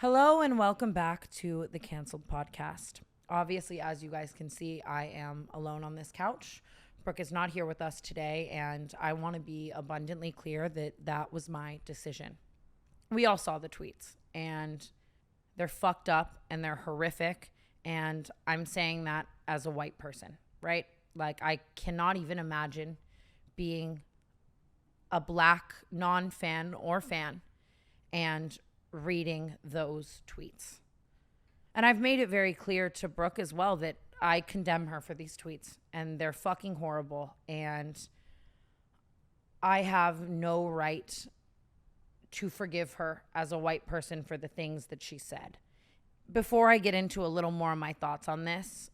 Hello and welcome back to the Canceled Podcast. Obviously, as you guys can see, I am alone on this couch. Brooke is not here with us today, and I want to be abundantly clear that that was my decision. We all saw the tweets, and they're fucked up and they're horrific, and I'm saying that as a white person, right? Like, I cannot even imagine being a black non-fan or fan and reading those tweets. And I've made it very clear to Brooke as well that I condemn her for these tweets and they're fucking horrible. And I have no right to forgive her as a white person for the things that she said. Before I get into a little more of my thoughts on this,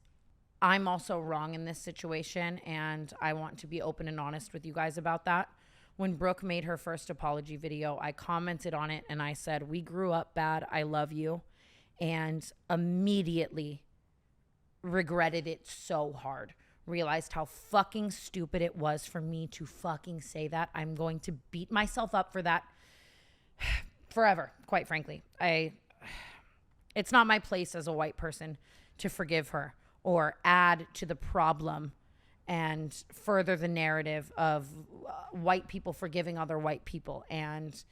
I'm also wrong in this situation and I want to be open and honest with you guys about that. When Brooke made her first apology video, I commented on it and I said, "We grew up bad. I love you." And immediately regretted it so hard. Realized how fucking stupid it was for me to fucking say that. I'm going to beat myself up for that forever, quite frankly. It's not my place as a white person to forgive her or add to the problem and further the narrative of white people forgiving other white people. And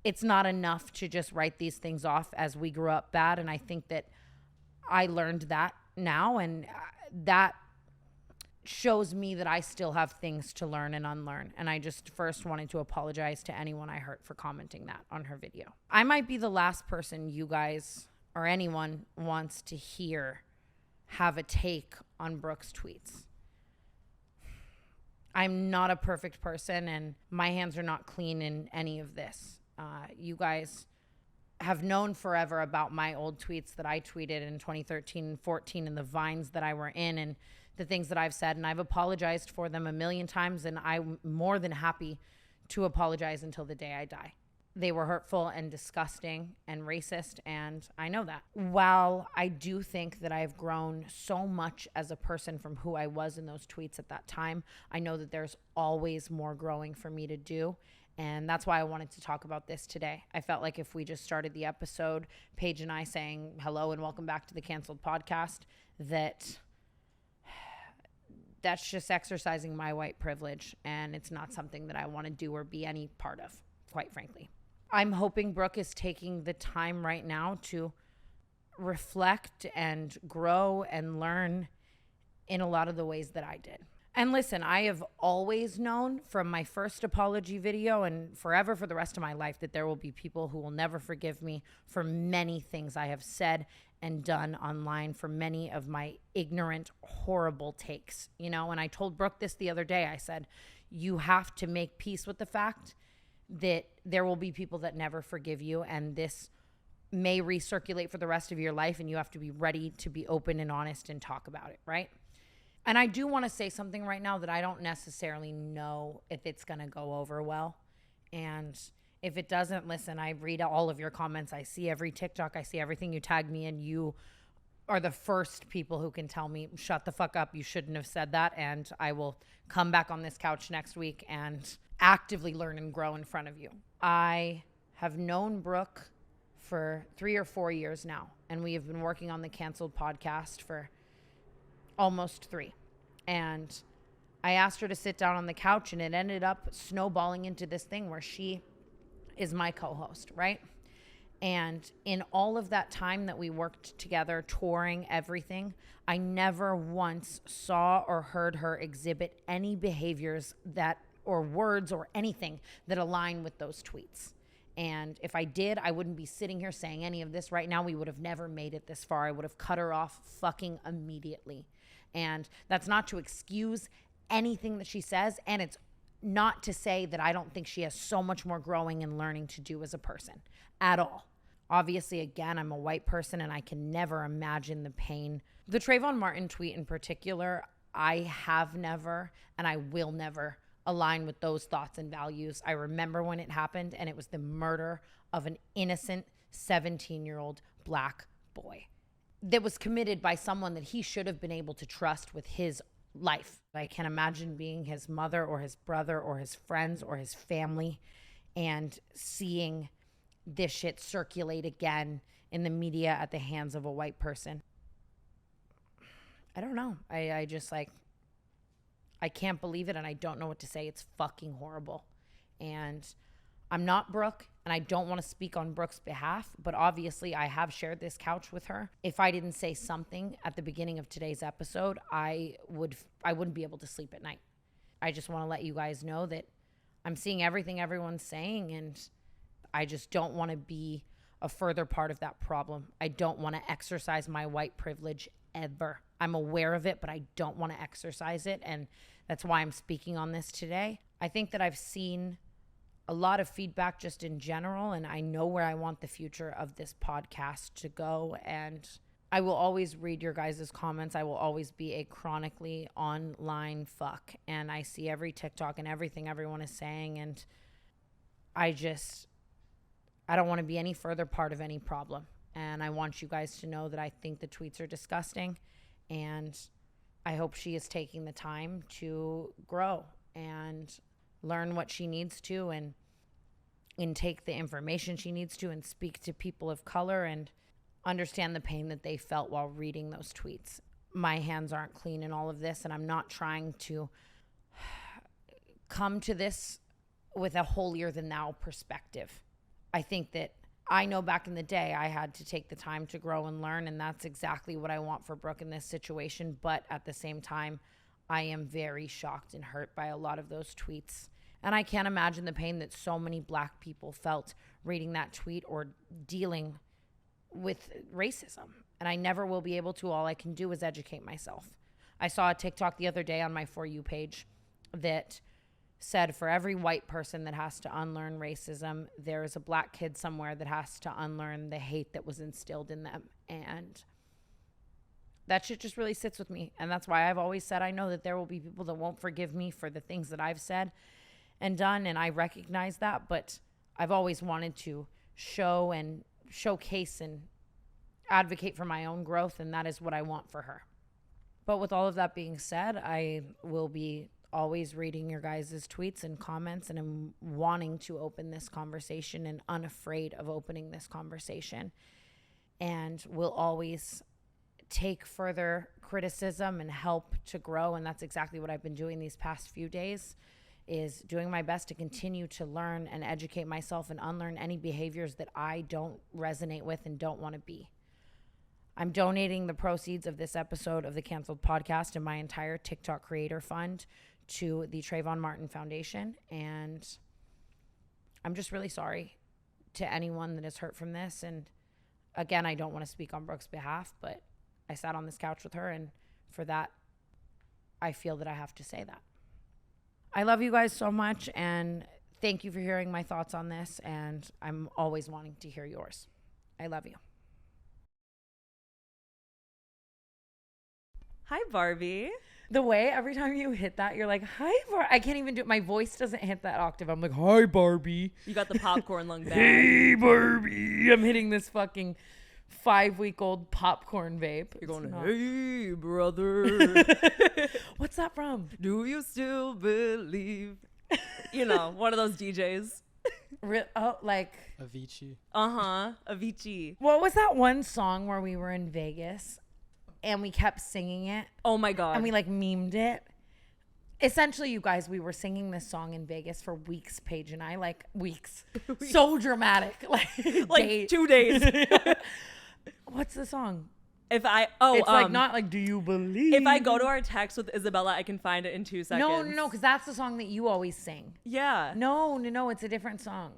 it's not enough to just write these things off as we grew up bad. And I think that I learned that now, and that shows me that I still have things to learn and unlearn. And I just first wanted to apologize to anyone I hurt for commenting that on her video. I might be the last person you guys or anyone wants to hear have a take on Brooke's tweets. I'm not a perfect person and my hands are not clean in any of this. You guys have known forever about my old tweets that I tweeted in 2013 and 14 and the vines that I were in and the things that I've said. And I've apologized for them a million times, and I'm more than happy to apologize until the day I die. They were hurtful and disgusting and racist, and I know that. While I do think that I've grown so much as a person from who I was in those tweets at that time, I know that there's always more growing for me to do, and that's why I wanted to talk about this today. I felt like if we just started the episode, Paige and I saying hello and welcome back to the Canceled Podcast, that's just exercising my white privilege, and it's not something that I want to do or be any part of, quite frankly. I'm hoping Brooke is taking the time right now to reflect and grow and learn in a lot of the ways that I did. And listen, I have always known from my first apology video and forever for the rest of my life that there will be people who will never forgive me for many things I have said and done online, for many of my ignorant, horrible takes, and I told Brooke this the other day. I said, you have to make peace with the fact that there will be people that never forgive you, and this may recirculate for the rest of your life, and you have to be ready to be open and honest and talk about it, right? And I do want to say something right now that I don't necessarily know if it's going to go over well. And if it doesn't, listen, I read all of your comments. I see every TikTok. I see everything you tag me in. You are the first people who can tell me, shut the fuck up, you shouldn't have said that. And I will come back on this couch next week and actively learn and grow in front of you. I have known Brooke for 3 or 4 years now, and we have been working on the Canceled Podcast for almost 3. And I asked her to sit down on the couch, and it ended up snowballing into this thing where she is my co-host, right? And in all of that time that we worked together, touring, everything, I never once saw or heard her exhibit any behaviors that or words or anything that align with those tweets. And if I did, I wouldn't be sitting here saying any of this right now. We would have never made it this far. I would have cut her off fucking immediately. And that's not to excuse anything that she says. And it's not to say that I don't think she has so much more growing and learning to do as a person at all. Obviously, again, I'm a white person and I can never imagine the pain. The Trayvon Martin tweet in particular, I have never and I will never align with those thoughts and values. I remember when it happened, and it was the murder of an innocent 17-year-old black boy that was committed by someone that he should have been able to trust with his life. I can't imagine being his mother or his brother or his friends or his family and seeing this shit circulate again in the media at the hands of a white person. I don't know. I just like, I can't believe it, and I don't know what to say. It's fucking horrible. And I'm not Brooke, and I don't want to speak on Brooke's behalf, but obviously I have shared this couch with her. If I didn't say something at the beginning of today's episode, I wouldn't be able to sleep at night. I just want to let you guys know that I'm seeing everything everyone's saying, and I just don't want to be a further part of that problem. I don't want to exercise my white privilege ever. I'm aware of it, but I don't want to exercise it, and that's why I'm speaking on this today. I think that I've seen a lot of feedback just in general, and I know where I want the future of this podcast to go, and I will always read your guys' comments. I will always be a chronically online fuck, and I see every TikTok and everything everyone is saying, and I don't want to be any further part of any problem. And I want you guys to know that I think the tweets are disgusting, and I hope she is taking the time to grow and learn what she needs to, and intake the information she needs to, and speak to people of color and understand the pain that they felt while reading those tweets. My hands aren't clean in all of this, and I'm not trying to come to this with a holier than thou perspective. I think that I know back in the day I had to take the time to grow and learn, and that's exactly what I want for Brooke in this situation. But at the same time, I am very shocked and hurt by a lot of those tweets. And I can't imagine the pain that so many Black people felt reading that tweet or dealing with racism. And I never will be able to. All I can do is educate myself. I saw a TikTok the other day on my For You page that said for every white person that has to unlearn racism, there is a Black kid somewhere that has to unlearn the hate that was instilled in them. And that shit just really sits with me. And that's why I've always said I know that there will be people that won't forgive me for the things that I've said and done, and I recognize that, but I've always wanted to show and showcase and advocate for my own growth, and that is what I want for her. But with all of that being said, I will be always reading your guys' tweets and comments, and I'm wanting to open this conversation and unafraid of opening this conversation, and will always take further criticism and help to grow. And that's exactly what I've been doing these past few days, is doing my best to continue to learn and educate myself and unlearn any behaviors that I don't resonate with and don't want to be. I'm donating the proceeds of this episode of the Canceled Podcast and my entire TikTok creator fund to the Trayvon Martin Foundation. And I'm just really sorry to anyone that is hurt from this. And again, I don't want to speak on Brooke's behalf, but I sat on this couch with her, and for that, I feel that I have to say that. I love you guys so much, and thank you for hearing my thoughts on this, and I'm always wanting to hear yours. I love you. Hi, Barbie. The way every time you hit that, you're like, hi, Barbie. I can't even do it. My voice doesn't hit that octave. I'm like, hi, Barbie. You got the popcorn lung bag. Hey, Barbie. I'm hitting this fucking 5-week-old popcorn vape. You're going, hey, brother. What's that from? Do you still believe? You know, one of those DJs. Like Avicii. Avicii. What was that one song where we were in Vegas and we kept singing it? Oh my God. And we like memed it. Essentially, you guys, we were singing this song in Vegas for weeks, Paige and I, like weeks. So dramatic. Like 2 days. What's the song? It's like not like, do you believe? If I go to our text with Isabella, I can find it in 2 seconds. No, because that's the song that you always sing. Yeah. No, it's a different song.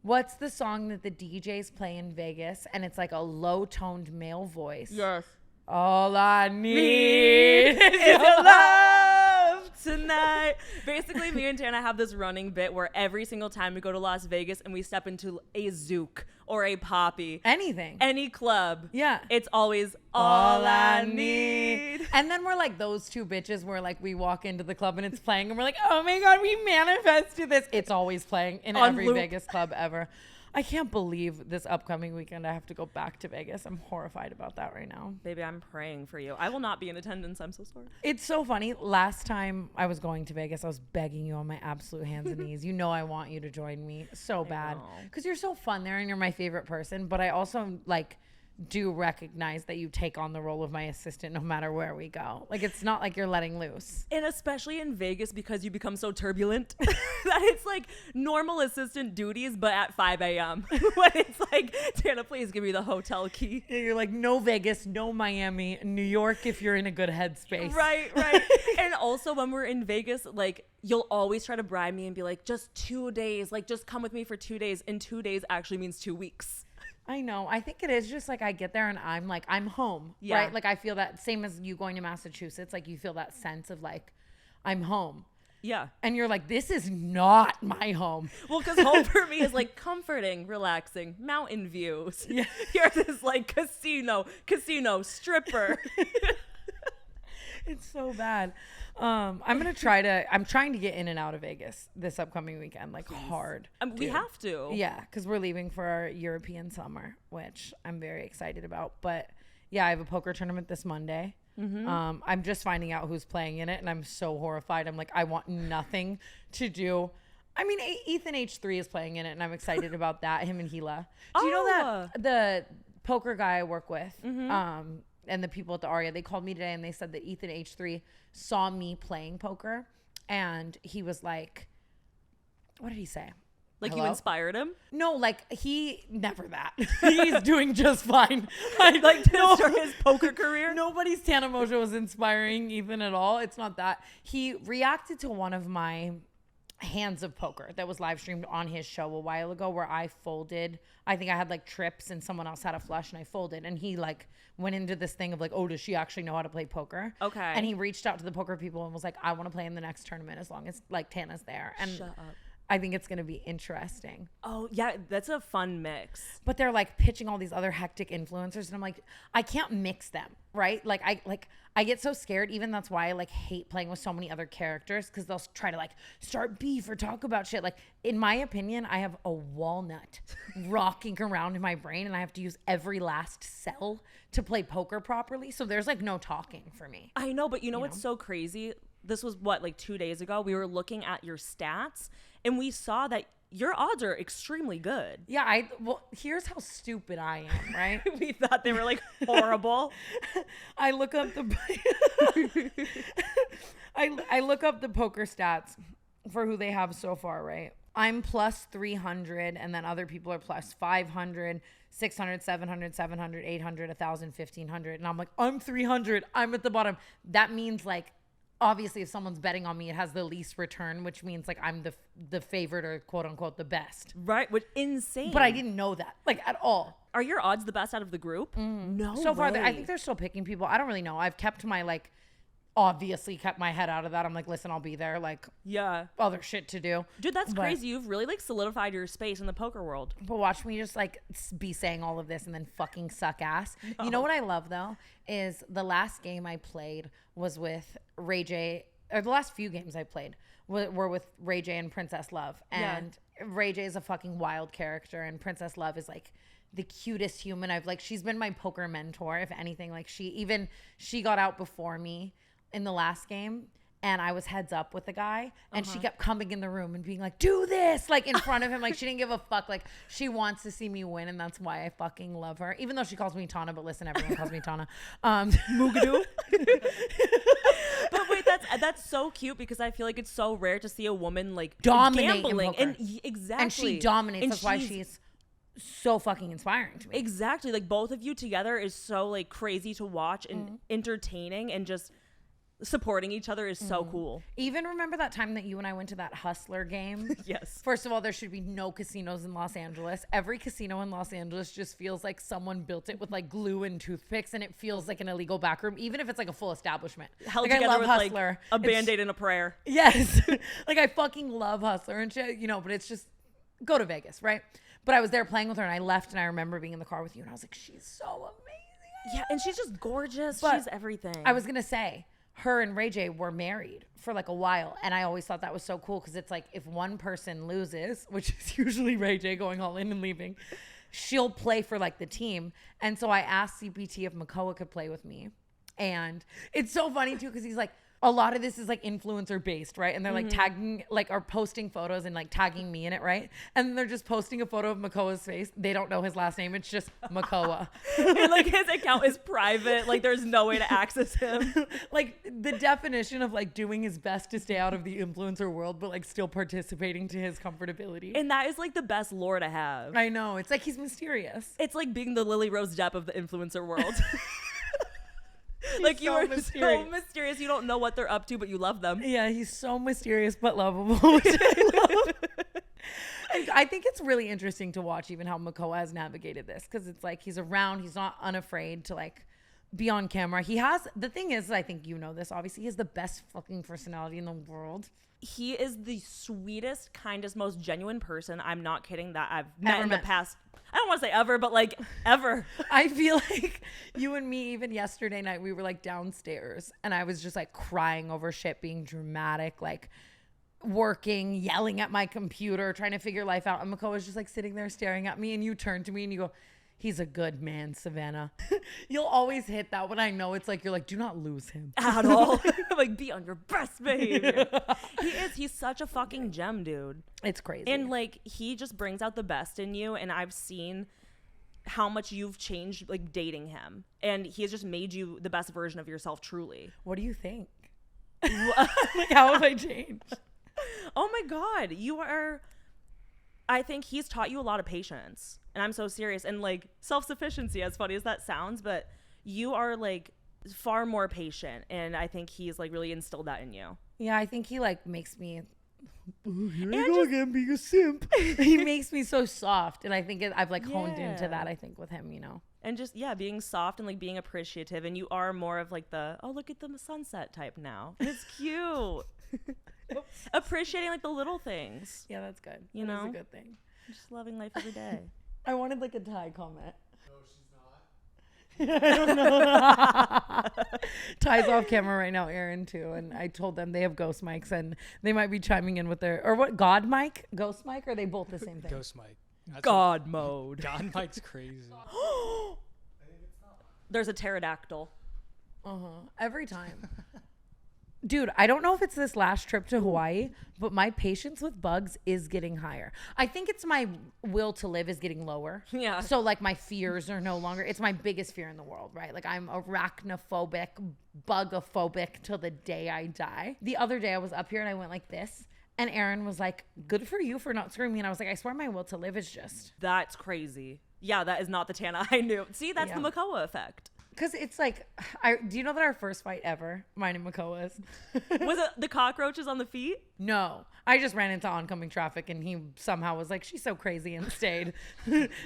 What's the song that the DJs play in Vegas? And it's like a low-toned male voice. Yes. All I need is your love tonight. Basically, me and Tana have this running bit where every single time we go to Las Vegas and we step into a Zouk or a Poppy, anything, any club, yeah, it's always all I need. And then we're like those two bitches where like we walk into the club and it's playing and we're like, oh my God, we manifested this. It's always playing in every loop. Vegas club ever. I can't believe this upcoming weekend I have to go back to Vegas. I'm horrified about that right now. Baby, I'm praying for you. I will not be in attendance. I'm so sorry. It's so funny. Last time I was going to Vegas, I was begging you on my absolute hands and knees. You know I want you to join me so bad. Because you're so fun there and you're my favorite person. But I also, like, do recognize that you take on the role of my assistant no matter where we go. Like, it's not like you're letting loose. And especially in Vegas, because you become so turbulent that it's like normal assistant duties, but at 5 a.m. when it's like, Tana, please give me the hotel key. Yeah, you're like, no Vegas, no Miami, New York if you're in a good headspace. Right. And also when we're in Vegas, like, you'll always try to bribe me and be like, just 2 days, like, just come with me for 2 days. And 2 days actually means 2 weeks. I know. I think it is just like I get there and I'm like, I'm home. Yeah. Right? Like I feel that same as you going to Massachusetts. Like you feel that sense of like, I'm home. Yeah. And you're like, this is not my home. Well, because home for me is like comforting, relaxing, mountain views. Yeah. Yours is like casino, stripper. It's so bad. I'm trying to get in and out of Vegas this upcoming weekend, like hard. We have to. Yeah, because we're leaving for our European summer, which I'm very excited about. But yeah, I have a poker tournament this Monday. Mm-hmm. I'm just finding out who's playing in it, and I'm so horrified. I'm like, I want nothing to do. I mean, Ethan H3 is playing in it, and I'm excited about that. Him and Gila. Do you know that the poker guy I work with? Mm-hmm. And the people at the Aria, they called me today and they said that Ethan H3 saw me playing poker and he was like, what did he say? Like Hello? You inspired him? No, like he never that. He's doing just fine. Like to start his poker career? Nobody's Tana Mongeau was inspiring Ethan at all. It's not that. He reacted to one of my hands of poker that was live streamed on his show a while ago where I folded. I think I had like trips and someone else had a flush and I folded, and he like went into this thing of like, oh, does she actually know how to play poker? Okay. And he reached out to the poker people and was like, I want to play in the next tournament as long as like Tana's there. And shut up. I think it's going to be interesting. Oh yeah, that's a fun mix. But they're like pitching all these other hectic influencers and I'm like, I can't mix them, right? Like I get so scared. Even that's why I like hate playing with so many other characters, because they'll try to like start beef or talk about shit. Like in my opinion, I have a walnut rocking around in my brain and I have to use every last cell to play poker properly. So there's like no talking for me. I know, but you know what's so crazy? This was what, like 2 days ago, we were looking at your stats and we saw that your odds are extremely good. Yeah, well, here's how stupid I am, right? We thought they were like horrible. I look up the I look up the poker stats for who they have so far, right? I'm plus 300 and then other people are plus 500, 600, 700, 700, 800, 1,000, 1,500. And I'm like, I'm 300. I'm at the bottom. That means like, obviously if someone's betting on me, it has the least return, which means like I'm the favorite or quote unquote the best. Right. Which insane. But I didn't know that like at all. Are your odds the best out of the group? No. So far, I think they're still picking people. I don't really know. I've kept my obviously kept my head out of that. I'm like, listen, I'll be there. Like, yeah, other shit to do. Dude, that's crazy. You've really like solidified your space in the poker world. But watch me just like be saying all of this and then fucking suck ass. No. You know what I love though is the last game I played was with Ray J, or the last few games I played were with Ray J and Princess Love. And Ray J is a fucking wild character and Princess Love is like the cutest human. She's been my poker mentor. If anything, like she got out before me in the last game and I was heads up with the guy and she kept coming in the room and being like, do this, like in front of him. Like she didn't give a fuck. Like she wants to see me win and that's why I fucking love her. Even though she calls me Tana, but listen, everyone calls me Tana. Mongeau. But wait, that's so cute because I feel like it's so rare to see a woman like dominate gambling. And exactly. And she dominates. And that's why she's so fucking inspiring to me. Exactly. Like both of you together is so like crazy to watch and entertaining, and just supporting each other is so cool. Even remember that time that you and I went to that Hustler game? Yes. First of all, there should be no casinos in Los Angeles. Every casino in Los Angeles just feels like someone built it with like glue and toothpicks, and it feels like an illegal back room, even if it's like a full establishment. Held like, together I love with Hustler. Like a Band-Aid and a prayer. Yes. Like I fucking love Hustler and shit, but it's just go to Vegas, right? But I was there playing with her and I left and I remember being in the car with you and I was like, she's so amazing. Yeah, and she's just gorgeous. But she's everything. I was going to say, her and Ray J were married for like a while. And I always thought that was so cool because it's like if one person loses, which is usually Ray J going all in and leaving, she'll play for like the team. And so I asked CPT if Mongeau could play with me. And it's so funny too because he's like, a lot of this is like influencer based, right? And they're like tagging, like, or posting photos and like tagging me in it, right? And they're just posting a photo of Makoa's face. They don't know his last name. It's just Mongeau. And like his account is private. Like there's no way to access him. Like the definition of like doing his best to stay out of the influencer world, but like still participating to his comfortability. And that is like the best lore to have. I know. It's like he's mysterious. It's like being the Lily Rose Depp of the influencer world. Like so you are mysterious. so mysterious. You don't know what they're up to, but you love them. Yeah, he's so mysterious but lovable, which I love. And I think it's really interesting to watch even how Mongeau has navigated this because it's like he's around. He's not unafraid to like be on camera. He has, the thing is, I think you know this, obviously, he has the best fucking personality in the world. He is the sweetest, kindest, most genuine person. I'm not kidding that I've met in the past. I don't want to say ever, but like ever. I feel like you and me, even yesterday night, we were like downstairs and I was just like crying over shit, being dramatic, like working, yelling at my computer, trying to figure life out. And Mongeau was just like sitting there staring at me and you turn to me and you go, he's a good man, Savannah. You'll always hit that when I know it's like, you're like, do not lose him. At all. Like, be on your best behavior. He's such a fucking gem, dude. It's crazy. And like, he just brings out the best in you. And I've seen how much you've changed, like, dating him. And he has just made you the best version of yourself, truly. What do you think? Like, how have I changed? Oh my God. You are, I think he's taught you a lot of patience. And I'm so serious. And like self-sufficiency, as funny as that sounds, but you are like far more patient. And I think he's like really instilled that in you. Yeah, I think he like makes me, here I go again being a simp. He makes me so soft. And I think I've like honed into that, I think, with him, you know. And just, yeah, being soft and like being appreciative. And you are more of like the, oh, look at the sunset type now. And it's cute. Appreciating like the little things. Yeah, that's good. You know? That's a good thing. Just loving life every day. I wanted like a Ty comment. No, she's not. I don't know. Ty's off camera right now, Aaron too, and I told them they have ghost mics and they might be chiming in with their, or what, God mic, ghost mic, or are they both the same thing? Ghost mic. God mode. God mic's crazy. There's a pterodactyl. Every time. Dude, I don't know if it's this last trip to Hawaii, but my patience with bugs is getting higher. I think it's my will to live is getting lower. Yeah. So like my fears are no longer, it's my biggest fear in the world, right? Like I'm arachnophobic, bugophobic till the day I die. The other day I was up here and I went like this. And Aaron was like, good for you for not screaming. And I was like, I swear my will to live is just. That's crazy. Yeah, that is not the Tana I knew. See, that's the Mongeau effect. Because it's like, do you know that our first fight ever, mine and Mongeau's? Was it the cockroaches on the feet? No. I just ran into oncoming traffic and he somehow was like, she's so crazy and stayed.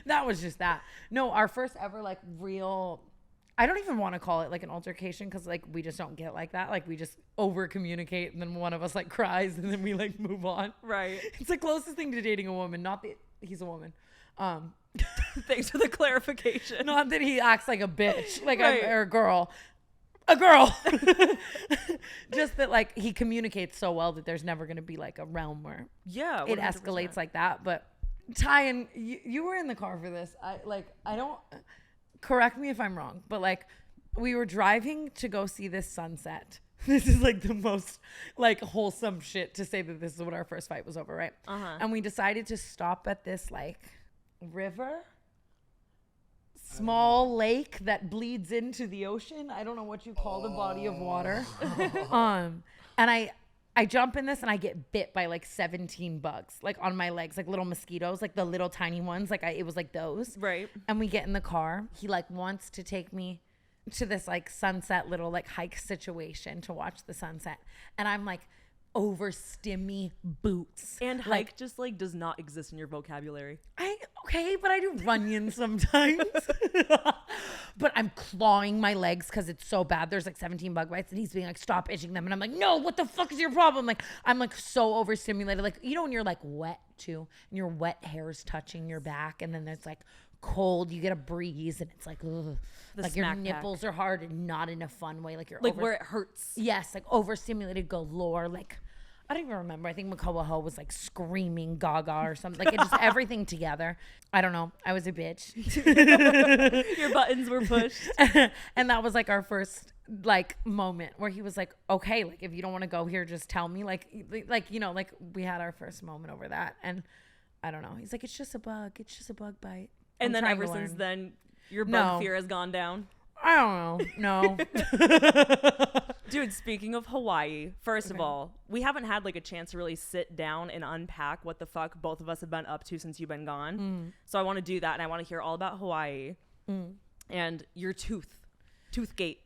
That was just that. No, our first ever like real, I don't even want to call it like an altercation because like we just don't get like that. Like we just over communicate and then one of us like cries and then we like move on. Right. It's the closest thing to dating a woman. Not that he's a woman. Thanks for the clarification. Not that he acts like a bitch, like Right. or a girl. A girl. Just that like he communicates so well that there's never going to be like a realm where Yeah, it 100%. escalates like that. But Ty, and you were in the car for this. I don't, correct me if I'm wrong, but like we were driving to go see this sunset. This is like the most like wholesome shit to say that this is what our first fight was over, right? And we decided to stop at this like river, small lake that bleeds into the ocean. I don't know what you call the body of water. And I jump in this and I get bit by like 17 bugs, like on my legs, like little mosquitoes, like the little tiny ones. Like it was like those. Right. And we get in the car. He like wants to take me to this like sunset little like hike situation to watch the sunset. And I'm like, overstimmy boots. And like hike just like does not exist in your vocabulary. okay, but I do runions sometimes. But I'm clawing my legs because it's so bad. There's like 17 bug bites and he's being like, stop itching them. And I'm like, no, what the fuck is your problem? Like I'm like so overstimulated. Like, you know, when you're like wet too and your wet hair's touching your back and then there's like cold. You get a breeze and it's like, ugh. The Like your smack nipples are hard and not in a fun way. Like you're Like where it hurts. Yes, like overstimulated galore. Like I don't even remember. I think Mongeau was like screaming gaga or something. Like it just everything together. I don't know. I was a bitch. Your buttons were pushed. And that was like our first like moment where he was like, okay, like if you don't want to go here, just tell me. Like you know, like we had our first moment over that. And I don't know. He's like, it's just a bug. It's just a bug bite. And I'm then trying ever to since learn. then, your bug fear has gone down. I don't know. No. Dude, speaking of Hawaii, first of all, we haven't had like a chance to really sit down and unpack what the fuck both of us have been up to since you've been gone. So I want to do that, and I want to hear all about Hawaii and your toothgate.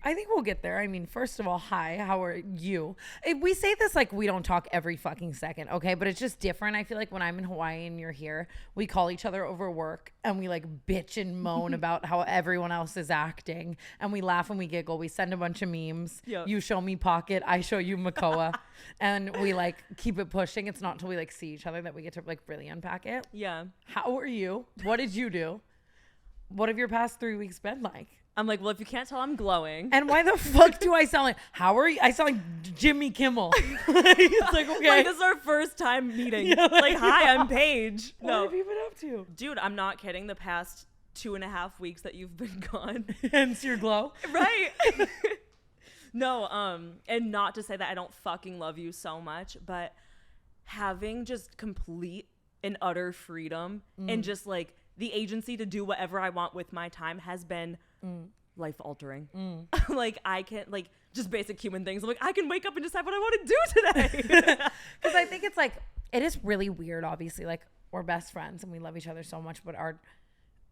I think we'll get there. I mean, first of all, hi, how are you? We say this like we don't talk every fucking second, okay? But it's just different. I feel like when I'm in Hawaii and you're here, we call each other over work and we like bitch and moan about how everyone else is acting. And we laugh and we giggle. We send a bunch of memes. Yep. You show me Pocket, I show you Makoa. And we like keep it pushing. It's not until we like see each other that we get to like really unpack it. Yeah. How are you? What did you do? What have your past 3 weeks been like? I'm like, well, if you can't tell, I'm glowing. And why the fuck do I sound like, how are you? I sound like Jimmy Kimmel. It's like, okay. Like, this is our first time meeting. Yeah, like, hi, I'm Paige. What No. have you been up to? Dude, I'm not kidding. The past 2.5 weeks that you've been gone. Hence your glow. Right. No, and not to say that I don't fucking love you so much, but having just complete and utter freedom and just like the agency to do whatever I want with my time has been life altering. Like I can like just basic human things. I'm like, I can wake up and decide what I want to do today. Because I think it's like, it is really weird, obviously. Like, we're best friends and we love each other so much, but our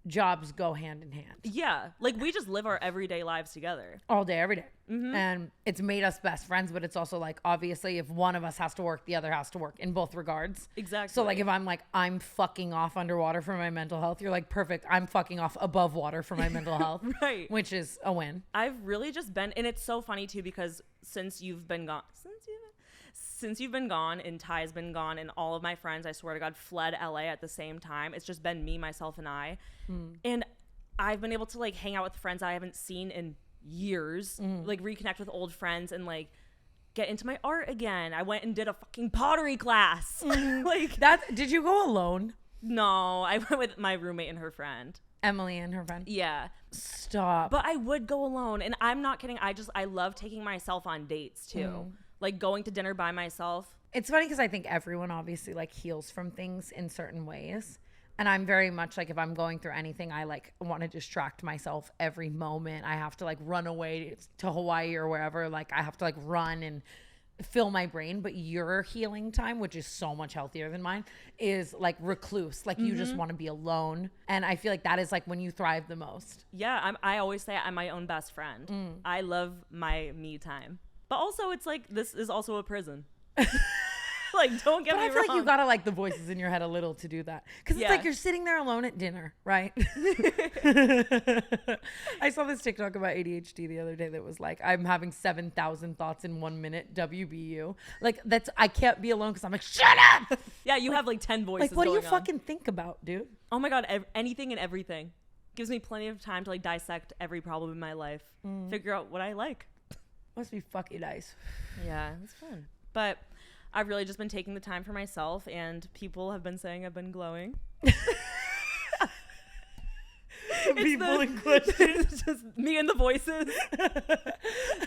jobs go hand in hand. Yeah. Like we just live our everyday lives together. All day, every day. And it's made us best friends, but it's also like, obviously, if one of us has to work, the other has to work in both regards. Exactly. So like, if I'm like, I'm fucking off underwater for my mental health, you're like, perfect. I'm fucking off above water for my mental health. Right. Which is a win. I've really just been, and it's so funny too, because since you've been gone and Ty's been gone and all of my friends, I swear to God, fled LA at the same time. It's just been me, myself, and I. And I've been able to like hang out with friends I haven't seen in years, like reconnect with old friends and like get into my art again. I went and did a fucking pottery class. Like That, did you go alone? no, I went with my roommate and her friend. Emily and her friend. Yeah. Stop. But I would go alone, and I'm not kidding. I love taking myself on dates too. Like going to dinner by myself. It's funny because I think everyone obviously like heals from things in certain ways. And I'm very much like, if I'm going through anything, I like want to distract myself every moment. I have to like run away to Hawaii or wherever. Like I have to like run and fill my brain. But your healing time, which is so much healthier than mine, is like recluse. Like you just want to be alone. And I feel like that is like when you thrive the most. Yeah, I always say I'm my own best friend. I love my me time. But also, it's like, this is also a prison. Like, don't get But me I feel wrong. like you gotta like the voices in your head a little to do that, because it's Yeah. like you're sitting there alone at dinner, right? I saw this TikTok about ADHD the other day that was like, I'm having 7,000 thoughts in 1 minute. WBU. Like that's, I can't be alone because I'm like, shut up. Yeah, you have like 10 voices Like what do you going on. fucking think about, dude? Oh my God, anything and everything. Gives me plenty of time to like dissect every problem in my life. Figure out what I like. Must be fucking nice. Yeah, it's fun. But I've really just been taking the time for myself, and people have been saying I've been glowing. People in question. It's just me and the voices.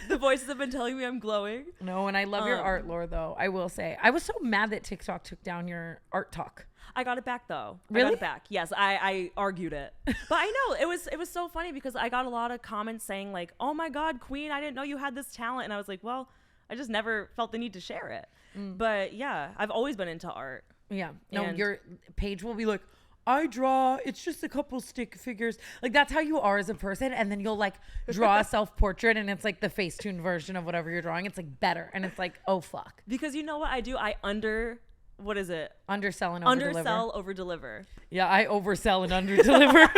The voices have been telling me I'm glowing. No, and I love your art lore though. I will say, I was so mad that TikTok took down your art talk. I got it back though. I Really? got it back. Yes, I argued it. But I know it was so funny because I got a lot of comments saying like, "Oh my God, Queen, I didn't know you had this talent." And I was like, "Well, I just never felt the need to share it." But yeah, I've always been into art. Yeah. No, And- your page will be like, I draw, it's just a couple stick figures. Like that's how you are as a person. And then you'll like draw a self-portrait and it's like the Facetune version of whatever you're drawing. It's like better. And it's like, oh fuck. Because you know what I do? What is it? Undersell and over-deliver. Undersell, over-deliver. Yeah, I oversell and under-deliver.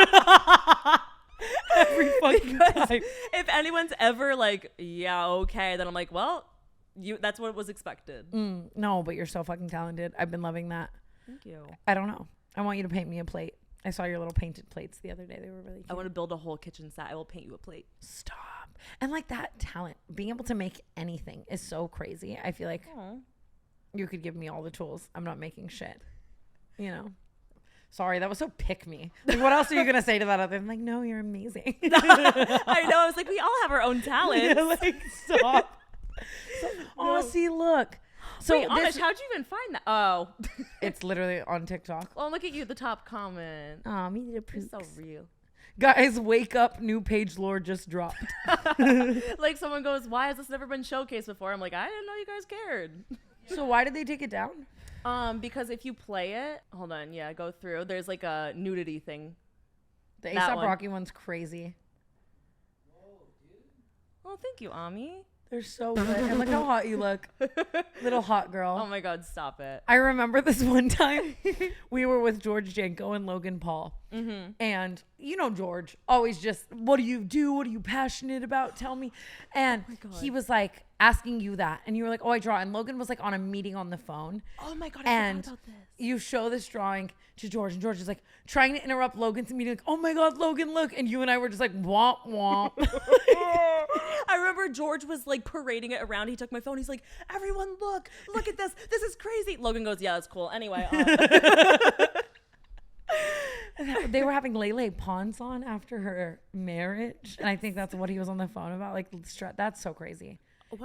Every fucking time. If anyone's ever like, yeah, okay, then I'm like, well, that's what was expected. No, but you're so fucking talented. I've been loving that. Thank you. I don't know. I want you to paint me a plate. I saw your little painted plates the other day. They were really cute. I want to build a whole kitchen set. I will paint you a plate. Stop. And like that talent, being able to make anything is so crazy. I feel like you could give me all the tools. I'm not making shit. You know? Sorry, that was so pick me. Like, what else are you going to say to that other? I'm like, no, you're amazing. I know. I was like, we all have our own talents. Yeah, like, stop. See, look. So wait, Amish, how'd you even find that? Oh. It's literally on TikTok. Oh, look at you, the top comment. Oh, me the You're pooks. so real. Guys, wake up. New page lore just dropped. Like someone goes, why has this never been showcased before? I'm like, I didn't know you guys cared. So why did they take it down? Because if you play it, hold on, yeah, go through. There's like a nudity thing. The That ASAP one. Rocky one's crazy. Oh, thank you, Ami. They're so good. And look how hot you look. Little hot girl. Oh my God, stop it. I remember this one time we were with George Janko and Logan Paul. Mm-hmm. And you know George, always just, what do you do? What are you passionate about? Tell me. And he was like asking you that. And you were like, oh, I draw. And Logan was like on a meeting on the phone. Oh my God, I And forgot about this. you show this drawing to George. And George is like trying to interrupt Logan's meeting. Like, oh my God, Logan, look. And you and I were just like, womp, womp. I remember George was like parading it around. He took my phone. He's like, everyone, look at this. This is crazy. Logan goes, yeah, that's cool. Anyway. They were having Lele Pons on after her marriage. And I think that's what he was on the phone about. Like, that's so crazy.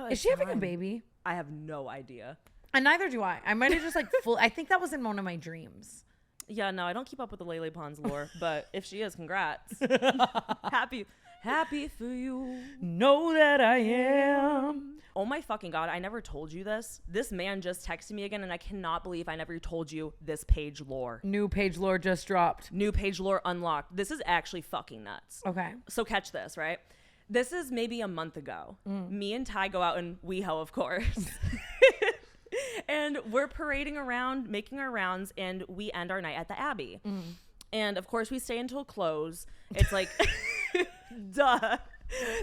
Is she having a baby? I have no idea. And neither do I. I might have just like I think that was in one of my dreams. Yeah, no, I don't keep up with the Lele Pons lore, but if she is, congrats. Happy for you. Know that I am. Oh my fucking God, I never told you this. This man just texted me again, and I cannot believe I never told you this page lore. New page lore just dropped. New page lore unlocked. This is actually fucking nuts. Okay. So catch this, right? This is maybe a month ago. Me and Ty go out and WeHo, of course. And we're parading around, making our rounds, and we end our night at the Abbey. And of course, we stay until close. It's like, duh.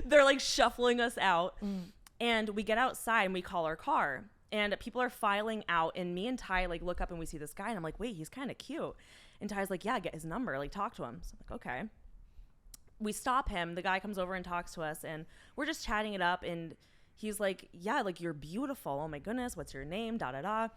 They're like shuffling us out. And we get outside and we call our car. And people are filing out. And me and Ty like look up and we see this guy. And I'm like, wait, he's kind of cute. And Ty's like, yeah, get his number. Like, talk to him. So I'm like, okay. We stop him. The guy comes over and talks to us. And we're just chatting it up. And he's like, yeah, like, you're beautiful. Oh my goodness. What's your name? Da, da, da.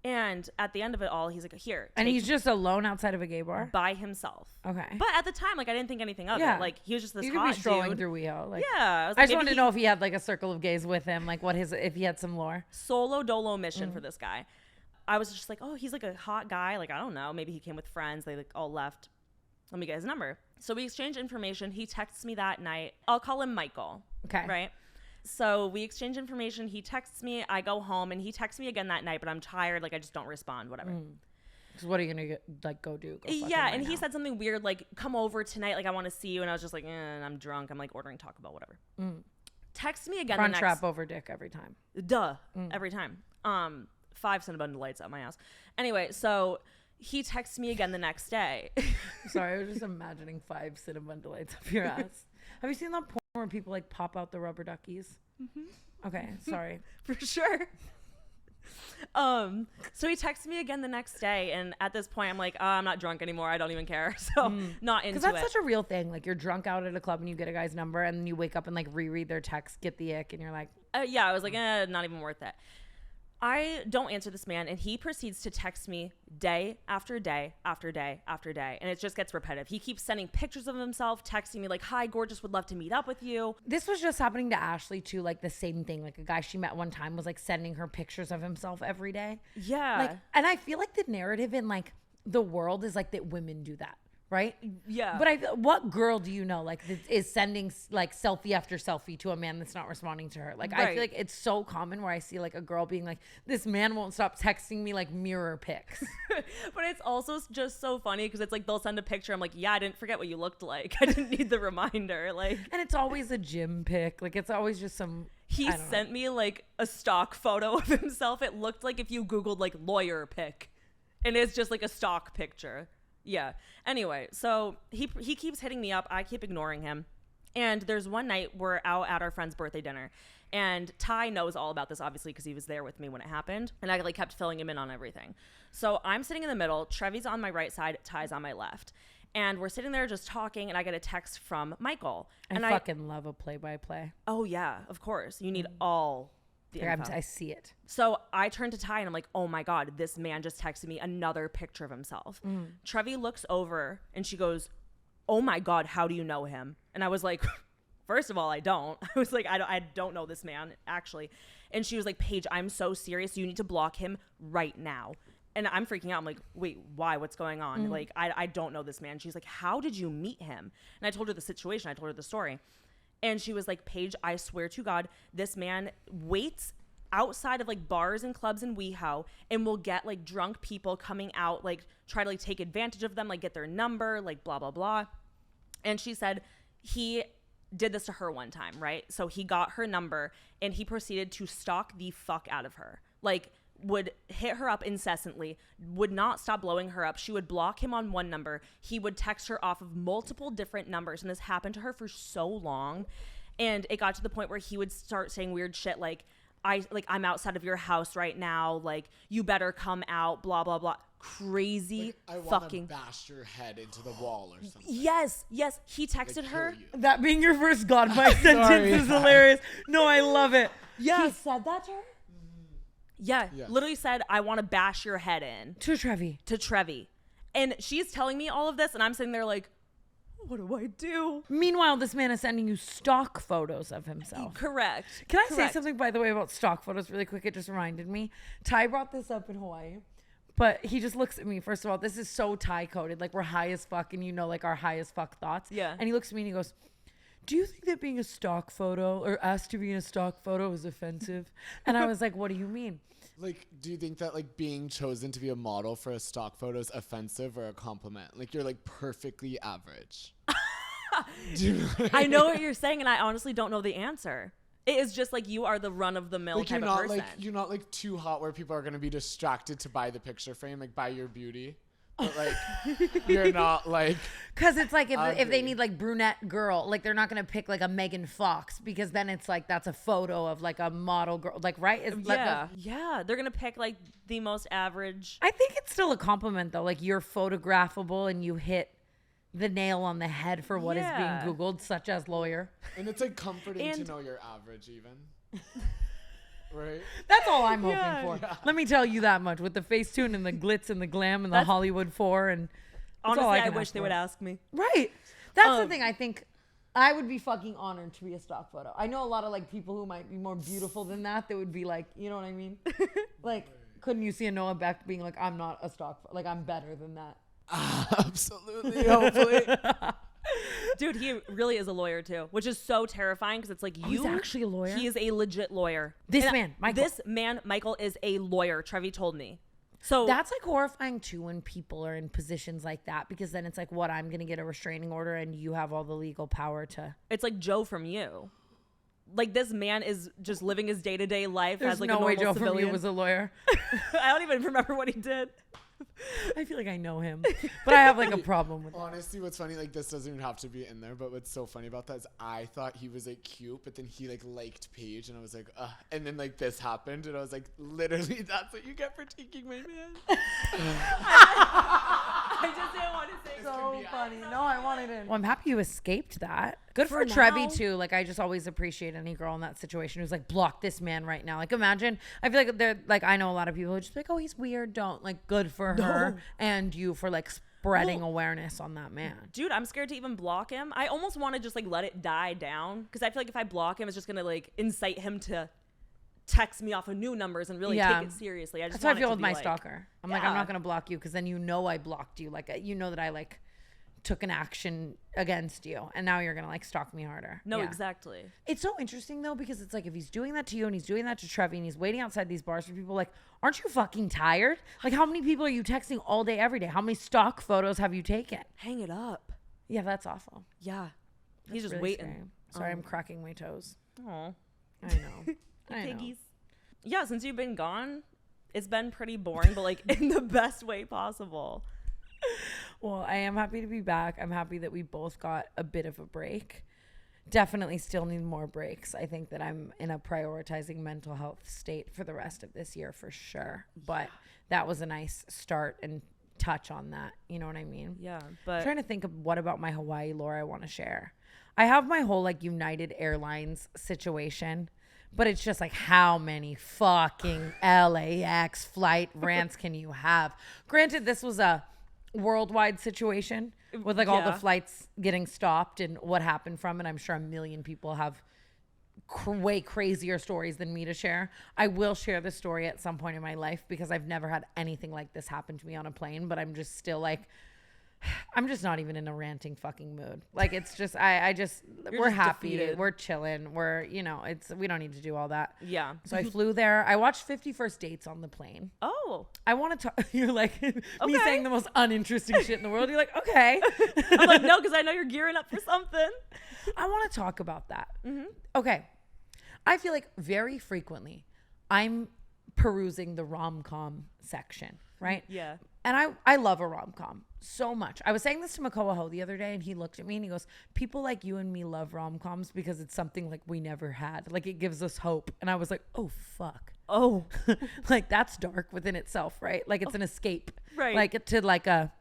And at the end of it all, he's like, here. And he's just alone outside of a gay bar? By himself. Okay. But at the time, like, I didn't think anything of it. Like, he was just this you could hot be strolling dude. through WeHo. Like, Yeah. I just wanted to know if he had like a circle of gays with him, like if he had some lore. Solo dolo mission for this guy. I was just like, oh, he's like a hot guy. Like, I don't know. Maybe he came with friends. They like all left. Let me get his number. So we exchange information. He texts me that night. I'll call him Michael. Okay. Right. So we exchange information. He texts me. I go home, and he texts me again that night. But I'm tired. Like, I just don't respond. Whatever. So what are you gonna go do? Go fuck Yeah, him and right he now? said something weird like, "Come over tonight. Like, I want to see you." And I was just like, "I'm drunk. I'm like ordering Taco Bell, whatever." Text me again. Crunch the next wrap over dick every time. Duh. Every time. 5 Cinnabon Delights out my ass. Anyway, so he texts me again the next day. Sorry, I was just imagining 5 Cinnabon Delights up your ass. Have you seen that porn where people like pop out the rubber duckies? Okay, sorry. For sure. So he texts me again the next day, and at this point I'm like, I'm not drunk anymore. I don't even care. So not into it. Because that's such a real thing. Like, you're drunk out at a club and you get a guy's number, and then you wake up and like reread their text, get the ick, and you're like, Yeah, I was like, not even worth it. I don't answer this man, and he proceeds to text me day after day after day after day, and it just gets repetitive. He keeps sending pictures of himself, texting me like, hi, gorgeous, would love to meet up with you. this was just happening to Ashley too. Like the same thing. Like a guy she met one time was like sending her pictures of himself every day. Yeah. Like, and I feel like the narrative in like the world is like that women do that, right? Yeah. But what girl do you know like that is sending like selfie after selfie to a man that's not responding to her? Like, I Right. feel like it's so common where I see like a girl being like, this man won't stop texting me like mirror pics. But it's also just so funny because it's like they'll send a picture. I'm like, yeah, I didn't forget what you looked like. I didn't need the reminder. Like, And it's always a gym pic. Like, it's always just some. he I don't know. sent me like a stock photo of himself. It looked like if you Googled like lawyer pic, and it's just like a stock picture. Yeah. Anyway, so he keeps hitting me up. I keep ignoring him. And there's one night we're out at our friend's birthday dinner, and Ty knows all about this, obviously, because he was there with me when it happened. And I like kept filling him in on everything. So I'm sitting in the middle. Trevi's on my right side. Ty's on my left. And we're sitting there just talking, and I get a text from Michael. And I fucking love a play-by-play. Oh, yeah, of course. You need all the info. I see it. So I turn to Ty, and I'm like, oh, my God, this man just texted me another picture of himself. Trevi looks over, and she goes, oh, my God, how do you know him? And I was like, first of all, I don't. I was like, I don't know this man, actually. And she was like, Paige, I'm so serious. You need to block him right now. And I'm freaking out. I'm like, wait, why? What's going on? Like, I don't know this man. She's like, how did you meet him? And I told her the situation. I told her the story. And she was like, Paige, I swear to God, this man waits outside of like bars and clubs in WeHo and will get like drunk people coming out, like try to like take advantage of them, like get their number, like blah, blah, blah. And she said he did this to her one time, right? So he got her number and he proceeded to stalk the fuck out of her. Like, would hit her up incessantly, would not stop blowing her up. She would block him on one number. He would text her off of multiple different numbers. And this happened to her for so long. And it got to the point where he would start saying weird shit like, I'm outside of your house right now. Like, you better come out, blah, blah, blah. Crazy like, I fucking. bash your head into the wall or something. Yes. He texted her. That being your first Godby sentence is hilarious. No, I love it. Yeah. He said that to her? Yeah, yes. Literally said, I want to bash your head in. To Trevi. And she's telling me all of this, and I'm sitting there like, what do I do? Meanwhile, this man is sending you stock photos of himself. Correct. Can I say something, by the way, about stock photos really quick? It just reminded me. Ty brought this up in Hawaii, but he just looks at me. First of all, this is so Ty-coded. Like, we're high as fuck, and you know, like, our high as fuck thoughts. Yeah. And he looks at me, and he goes, do you think that being a stock photo or asked to be in a stock photo is offensive? And I was like, what do you mean? Like, do you think that, like, being chosen to be a model for a stock photo is offensive or a compliment? Like, you're, like, perfectly average. I know what you're saying, and I honestly don't know the answer. It is just, like, you are the run-of-the-mill like, type of person. Like, you're not, like, too hot where people are going to be distracted to buy the picture frame, like, buy your beauty. But, like, you're not, like... Because it's like if they need, like, brunette girl, like, they're not going to pick, like, a Megan Fox because then it's, like, that's a photo of, like, a model girl. Like, right? Yeah. They're going to pick, like, the most average... I think it's still a compliment, though. Like, you're photographable and you hit the nail on the head for what is being Googled, such as lawyer. And it's, like, comforting to know you're average, even. Right? That's all I'm hoping for. Yeah. Let me tell you that much. With the Facetune and the glitz and the glam and the Hollywood 4 and honestly, I wish they would ask me. Right. That's the thing. I think I would be fucking honored to be a stock photo. I know a lot of like people who might be more beautiful than that would be like, you know what I mean? Like, couldn't you see a Noah Beck being like, I'm not a stock like I'm better than that. Absolutely. Hopefully. Dude, he really is a lawyer too, which is so terrifying because it's like he's actually a lawyer. He is a legit lawyer. This man, Michael, is a lawyer. Trevi told me. So that's like horrifying too when people are in positions like that because then it's like, what? I'm gonna get a restraining order and you have all the legal power to. It's like Joe from You. Like this man is just living his day-to-day life There's as like no a normal way Joe civilian. from You was a lawyer. I don't even remember what he did. I feel like I know him, but I have like a problem with honestly, what's funny, like this doesn't even have to be in there, but what's so funny about that is I thought he was like cute, but then he like liked Paige and I was like, and then like this happened and I was like, literally that's what you get for taking my man. I just didn't want to say so funny. No, I wanted it. Well, I'm happy you escaped that. Good for Trevi too. Like I just always appreciate any girl in that situation who's like, block this man right now. Like imagine, I feel like they're like, I know a lot of people who just be like, oh, he's weird. Don't like good for her and you for like spreading awareness on that man. Dude, I'm scared to even block him. I almost want to just like let it die down because I feel like if I block him, it's just gonna like incite him to text me off of new numbers and really take it seriously. That's how I feel with my stalker. I'm like, I'm not gonna block you because then you know I blocked you. Like you know that I like took an action against you and now you're gonna like stalk me harder. No, exactly. It's so interesting though because it's like if he's doing that to you and he's doing that to Trevi and he's waiting outside these bars for people, like aren't you fucking tired? Like how many people are you texting all day every day? How many stock photos have you taken? Hang it up. Yeah, that's awful. Yeah, that's he's just really waiting. Scary. Sorry, I'm cracking my toes. Oh, I know. Piggies. Yeah, since you've been gone, it's been pretty boring, but like in the best way possible. Well, I am happy to be back. I'm happy that we both got a bit of a break. definitely still need more breaks. I think that I'm in a prioritizing mental health state for the rest of this year for sure. But that was a nice start and touch on that. You know what I mean? Yeah. I'm But trying to think of what about my Hawaii lore I want to share. I have my whole like United Airlines situation, but it's just like how many fucking LAX flight rants can you have? Granted, this was a worldwide situation with like all the Yeah. flights getting stopped and what happened from it. I'm sure a million people have way crazier stories than me to share. I will share the story at some point in my life because I've never had anything like this happen to me on a plane, but I'm just still like, I'm just not even in a ranting fucking mood. Like it's just, we're just happy. defeated. We're chilling. We're, we don't need to do all that. yeah. So I flew there. I watched 50 First Dates on the plane. Oh. I want to talk. You're like me Okay. saying the most uninteresting shit in the world. You're like, okay. I'm like, no, because I know you're gearing up for something. I want to talk about that. Mm-hmm. Okay. I feel like very frequently I'm perusing the rom-com section, right? Yeah. And I love a rom-com so much. I was saying this to Mongeau the other day and he looked at me and he goes, people like you and me love rom-coms because it's something like we never had. Like it gives us hope. And I was like, oh, fuck. Oh. Like that's dark within itself, right? Like it's an escape. Right. Like to like a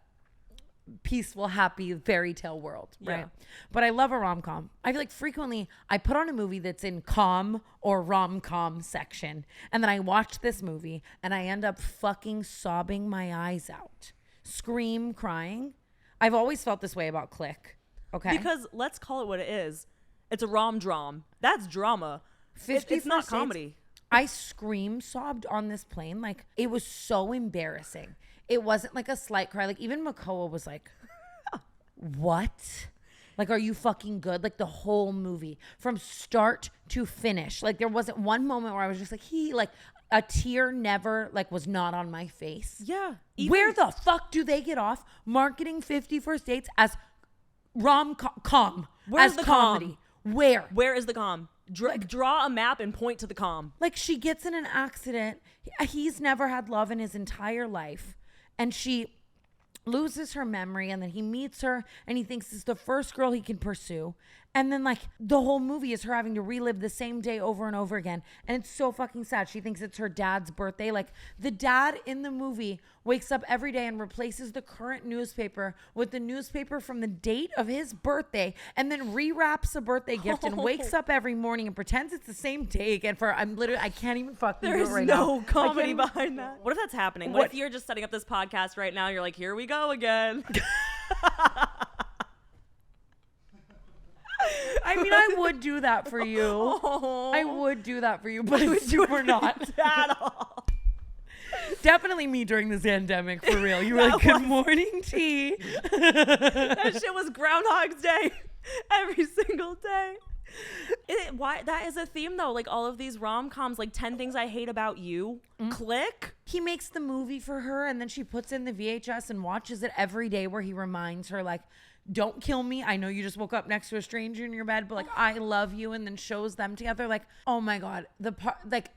peaceful, happy fairy tale world, right? Yeah. But I love a rom-com. I feel like frequently I put on a movie that's in com or rom-com section, and then I watch this movie and I end up fucking sobbing my eyes out, scream, crying. I've always felt this way about Click. Okay, Because let's call it what it is. It's a rom-drom. That's drama. 50 It's not First Dates, comedy. I scream sobbed on this plane. Like it was so embarrassing. It wasn't like a slight cry. Like even Mongeau was like, what? Like, are you fucking good? Like the whole movie from start to finish. Like there wasn't one moment where I was just like, like a tear never like was not on my face. Yeah. Where the fuck do they get off marketing 50 First Dates as rom-com, Where's as the comedy? Where is the calm? Draw a map and point to the calm. Like she gets in an accident. He's never had love in his entire life. And she loses her memory and then he meets her and he thinks it's the first girl he can pursue. And then like the whole movie is her having to relive the same day over and over again. And it's so fucking sad. She thinks it's her dad's birthday. Like the dad in the movie wakes up every day and replaces the current newspaper with the newspaper from the date of his birthday and then rewraps a birthday gift and wakes up every morning and pretends it's the same day again I can't even fucking do it There's right no now. comedy behind that. What if that's happening? What What- if you're just setting up this podcast right now? You're like, here we go again. I mean, I would do that for you. Oh, I would do that for you, but it's super not. at all. Definitely me during this pandemic, for real. You were like, good morning, tea. That shit was Groundhog's Day every single day. Why that is a theme though? Like all of these rom-coms, like 10 Things I Hate About You, Click. He makes the movie for her, and then she puts in the VHS and watches it every day where he reminds her, like, don't kill me. I know you just woke up next to a stranger in your bed, but like, I love you. And then shows them together. Like, oh my God,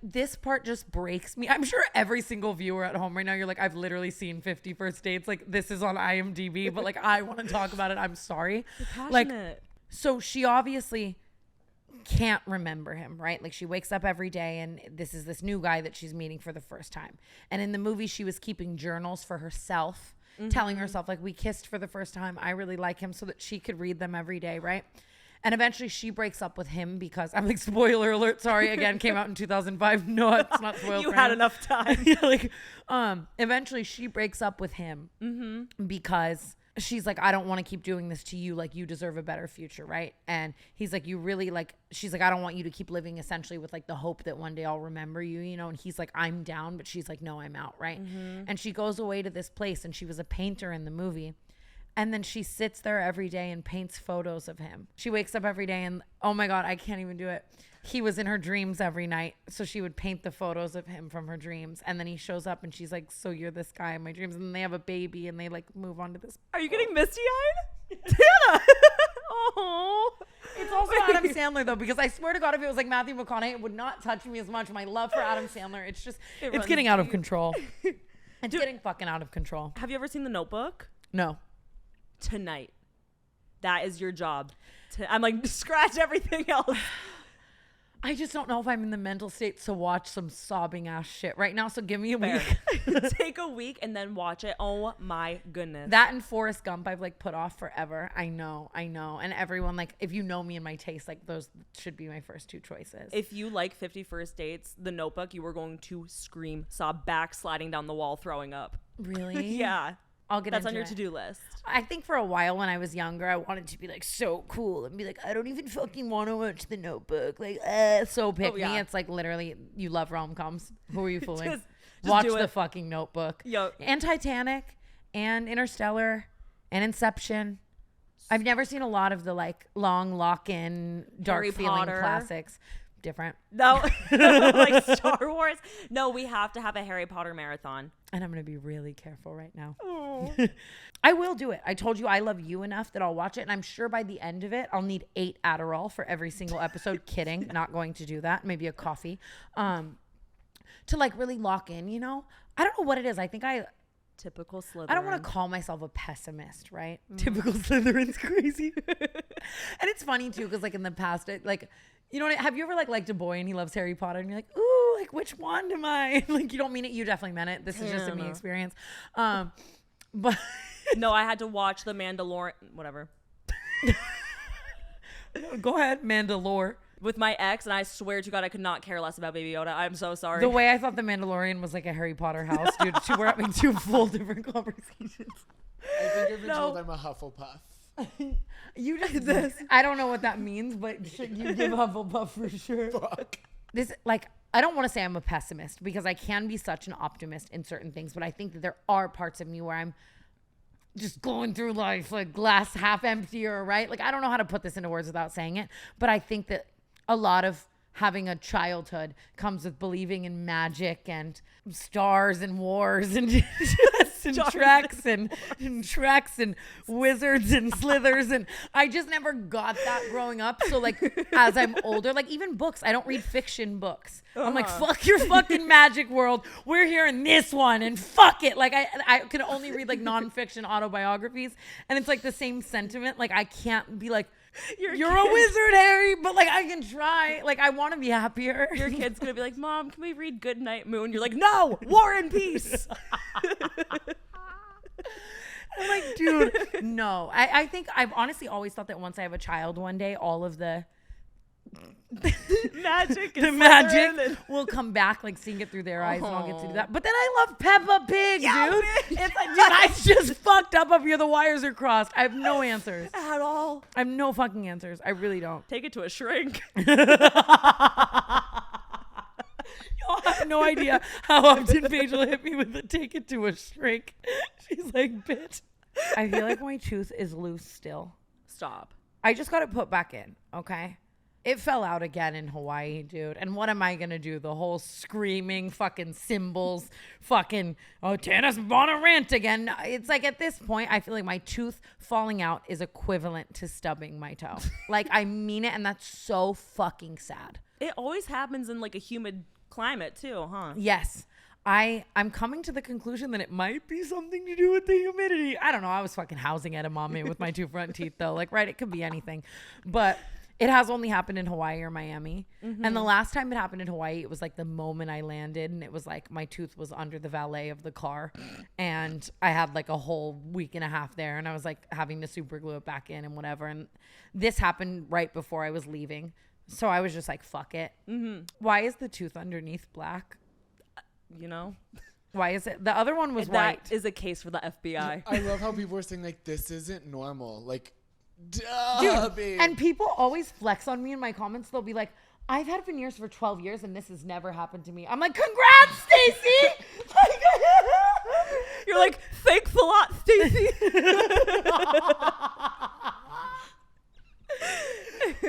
this part just breaks me. I'm sure every single viewer at home right now, you're like, I've literally seen 50 First Dates. Like this is on IMDb, but like, I want to talk about it. I'm sorry. Like, Passionate. so she obviously can't remember him, right? Like she wakes up every day and this is this new guy that she's meeting for the first time. And in the movie, she was keeping journals for herself, telling herself like, we kissed for the first time. I really like him, so that she could read them every day, right? And eventually she breaks up with him because I'm like, spoiler alert, sorry, again, came out in 2005. No, it's not spoiled. You for had him. enough time. Yeah, like, eventually she breaks up with him because she's like, I don't want to keep doing this to you. Like, you deserve a better future, right? And he's like, you really like, she's like, I don't want you to keep living essentially with like the hope that one day I'll remember you, you know? And he's like, I'm down, but she's like, no, I'm out, right? And she goes away to this place, and she was a painter in the movie. And then she sits there every day and paints photos of him. She wakes up every day and, oh my God, I can't even do it. He was in her dreams every night. So she would paint the photos of him from her dreams. And then he shows up and she's like, so you're this guy in my dreams. And then they have a baby and they like move on to this. Are you getting misty-eyed? Tana! Oh. It's also Adam Sandler though, because I swear to God, if it was like Matthew McConaughey, it would not touch me as much. My love for Adam Sandler, it's just, it's runs getting out of deep. control. It's getting fucking out of control. Have you ever seen The Notebook? No. Tonight. That is your job. I'm like, scratch everything else. I just don't know if I'm in the mental state to watch some sobbing ass shit right now. So give me a week. Take a week and then watch it. Oh my goodness. That and Forrest Gump I've like put off forever. I know. And everyone, like, if you know me and my taste, like those should be my first two choices. If you like 50 First Dates, The Notebook, you were going to scream, sob, backsliding down the wall, throwing up. Really? Yeah. I'll get That's into on your it. to-do list. I think for a while when I was younger, I wanted to be like so cool and be like, I don't even fucking want to watch The Notebook. Like, so pick me. It's like literally, you love rom-coms. Who are you fooling? Just watch do the it. fucking Notebook. Yo. And Titanic and Interstellar and Inception. I've never seen a lot of the like long lock-in, dark Harry feeling Potter. classics. Different. No, like Star Wars. No, we have to have a Harry Potter marathon. And I'm going to be really careful right now. Oh. I will do it. I told you I love you enough that I'll watch it. And I'm sure by the end of it, I'll need 8 Adderall for every single episode. Kidding. Not going to do that. Maybe a coffee. To like really lock in, you know? I don't know what it is. I think Typical Slytherin. I don't want to call myself a pessimist, right? Typical Slytherin's crazy. And it's funny too, because like in the past, like, you know, have you ever like liked a boy and he loves Harry Potter and you're like, ooh, like which one am I? Like you don't mean it. You definitely meant it. This is just a me experience. But No, I had to watch The Mandalorian, whatever, go ahead, Mandalore. with my ex, and I swear to God, I could not care less about Baby Yoda. I'm so sorry. The way I thought the Mandalorian was like a Harry Potter house, dude. We're having 2 full different conversations. I think I've been told I'm a Hufflepuff. You did this. I don't know what that means, but you give Hufflepuff for sure. Fuck. This, like, I don't want to say I'm a pessimist because I can be such an optimist in certain things, but I think that there are parts of me where I'm just going through life like glass half empty, or right? Like, I don't know how to put this into words without saying it, but I think that a lot of having a childhood comes with believing in magic and stars and wars and and treks and treks and wizards and slithers, and I just never got that growing up. So like as I'm older, like even books, I don't read fiction books. I'm like, fuck your fucking magic world. We're here in this one and fuck it. Like I can only read like nonfiction autobiographies, and it's like the same sentiment. Like I can't be like, you're a wizard, Harry, but like I can try. Like I want to be happier. Your kid's gonna be like, Mom, can we read Goodnight Moon? You're like, no, War and Peace. I'm like, dude, no. I think I've honestly always thought that once I have a child one day, all of the Magic magic will come back, like seeing it through their eyes, and I'll get to do that. But then I love Peppa Pig, dude. It's like, dude, I just fucked up here. The wires are crossed. I have no answers at all. I have no fucking answers. I really don't. Take it to a shrink. I have no idea how often Paige will hit me with a take it to a shrink. She's like, bitch. I feel like my tooth is loose still. Stop. I just got it put back in, okay? It fell out again in Hawaii, dude. And what am I going to do? The whole screaming fucking cymbals, fucking, oh, Tana's on a rant again. It's like at this point, I feel like my tooth falling out is equivalent to stubbing my toe. Like, I mean it, and that's so fucking sad. It always happens in like a humid climate too, huh? Yes. I'm coming to the conclusion that it might be something to do with the humidity. I don't know. I was fucking housing edamame with my 2 front teeth, though. Like, right? It could be anything. But it has only happened in Hawaii or Miami. Mm-hmm. And the last time it happened in Hawaii, it was like the moment I landed, and it was like my tooth was under the valet of the car. And I had like a whole week and a half there, and I was like having to super glue it back in and whatever. And this happened right before I was leaving. So I was just like, fuck it. Mm-hmm. Why is the tooth underneath black? You know? Why is it? The other one was white. That is a case for the FBI. I love how people are saying like, this isn't normal. Like, duh, dude, babe. and people always flex on me in my comments. They'll be like, I've had veneers for 12 years and this has never happened to me. I'm like, congrats, Stacey. You're like, thanks a lot, Stacey.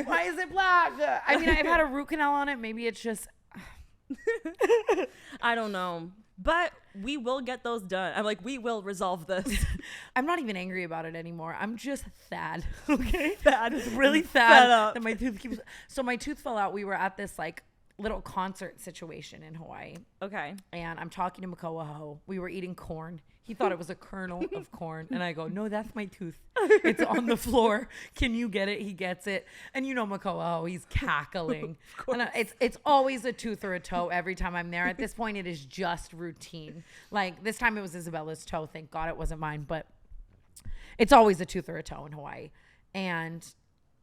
Why is it black? I mean, I've had a root canal on it. Maybe it's just... I don't know. But we will get those done. I'm like, we will resolve this. I'm not even angry about it anymore. I'm just sad. Okay? Sad. It's really Fed sad up. that my tooth keeps... So my tooth fell out. We were at this like little concert situation in Hawaii. Okay. And I'm talking to Makoa. We were eating corn. He thought it was a kernel of corn. And I go, no, that's my tooth. It's on the floor. Can you get it? He gets it. And you know, Mongeau, oh, he's cackling. And it's always a tooth or a toe every time I'm there. At this point, it is just routine. Like this time it was Isabella's toe. Thank God it wasn't mine. But it's always a tooth or a toe in Hawaii. And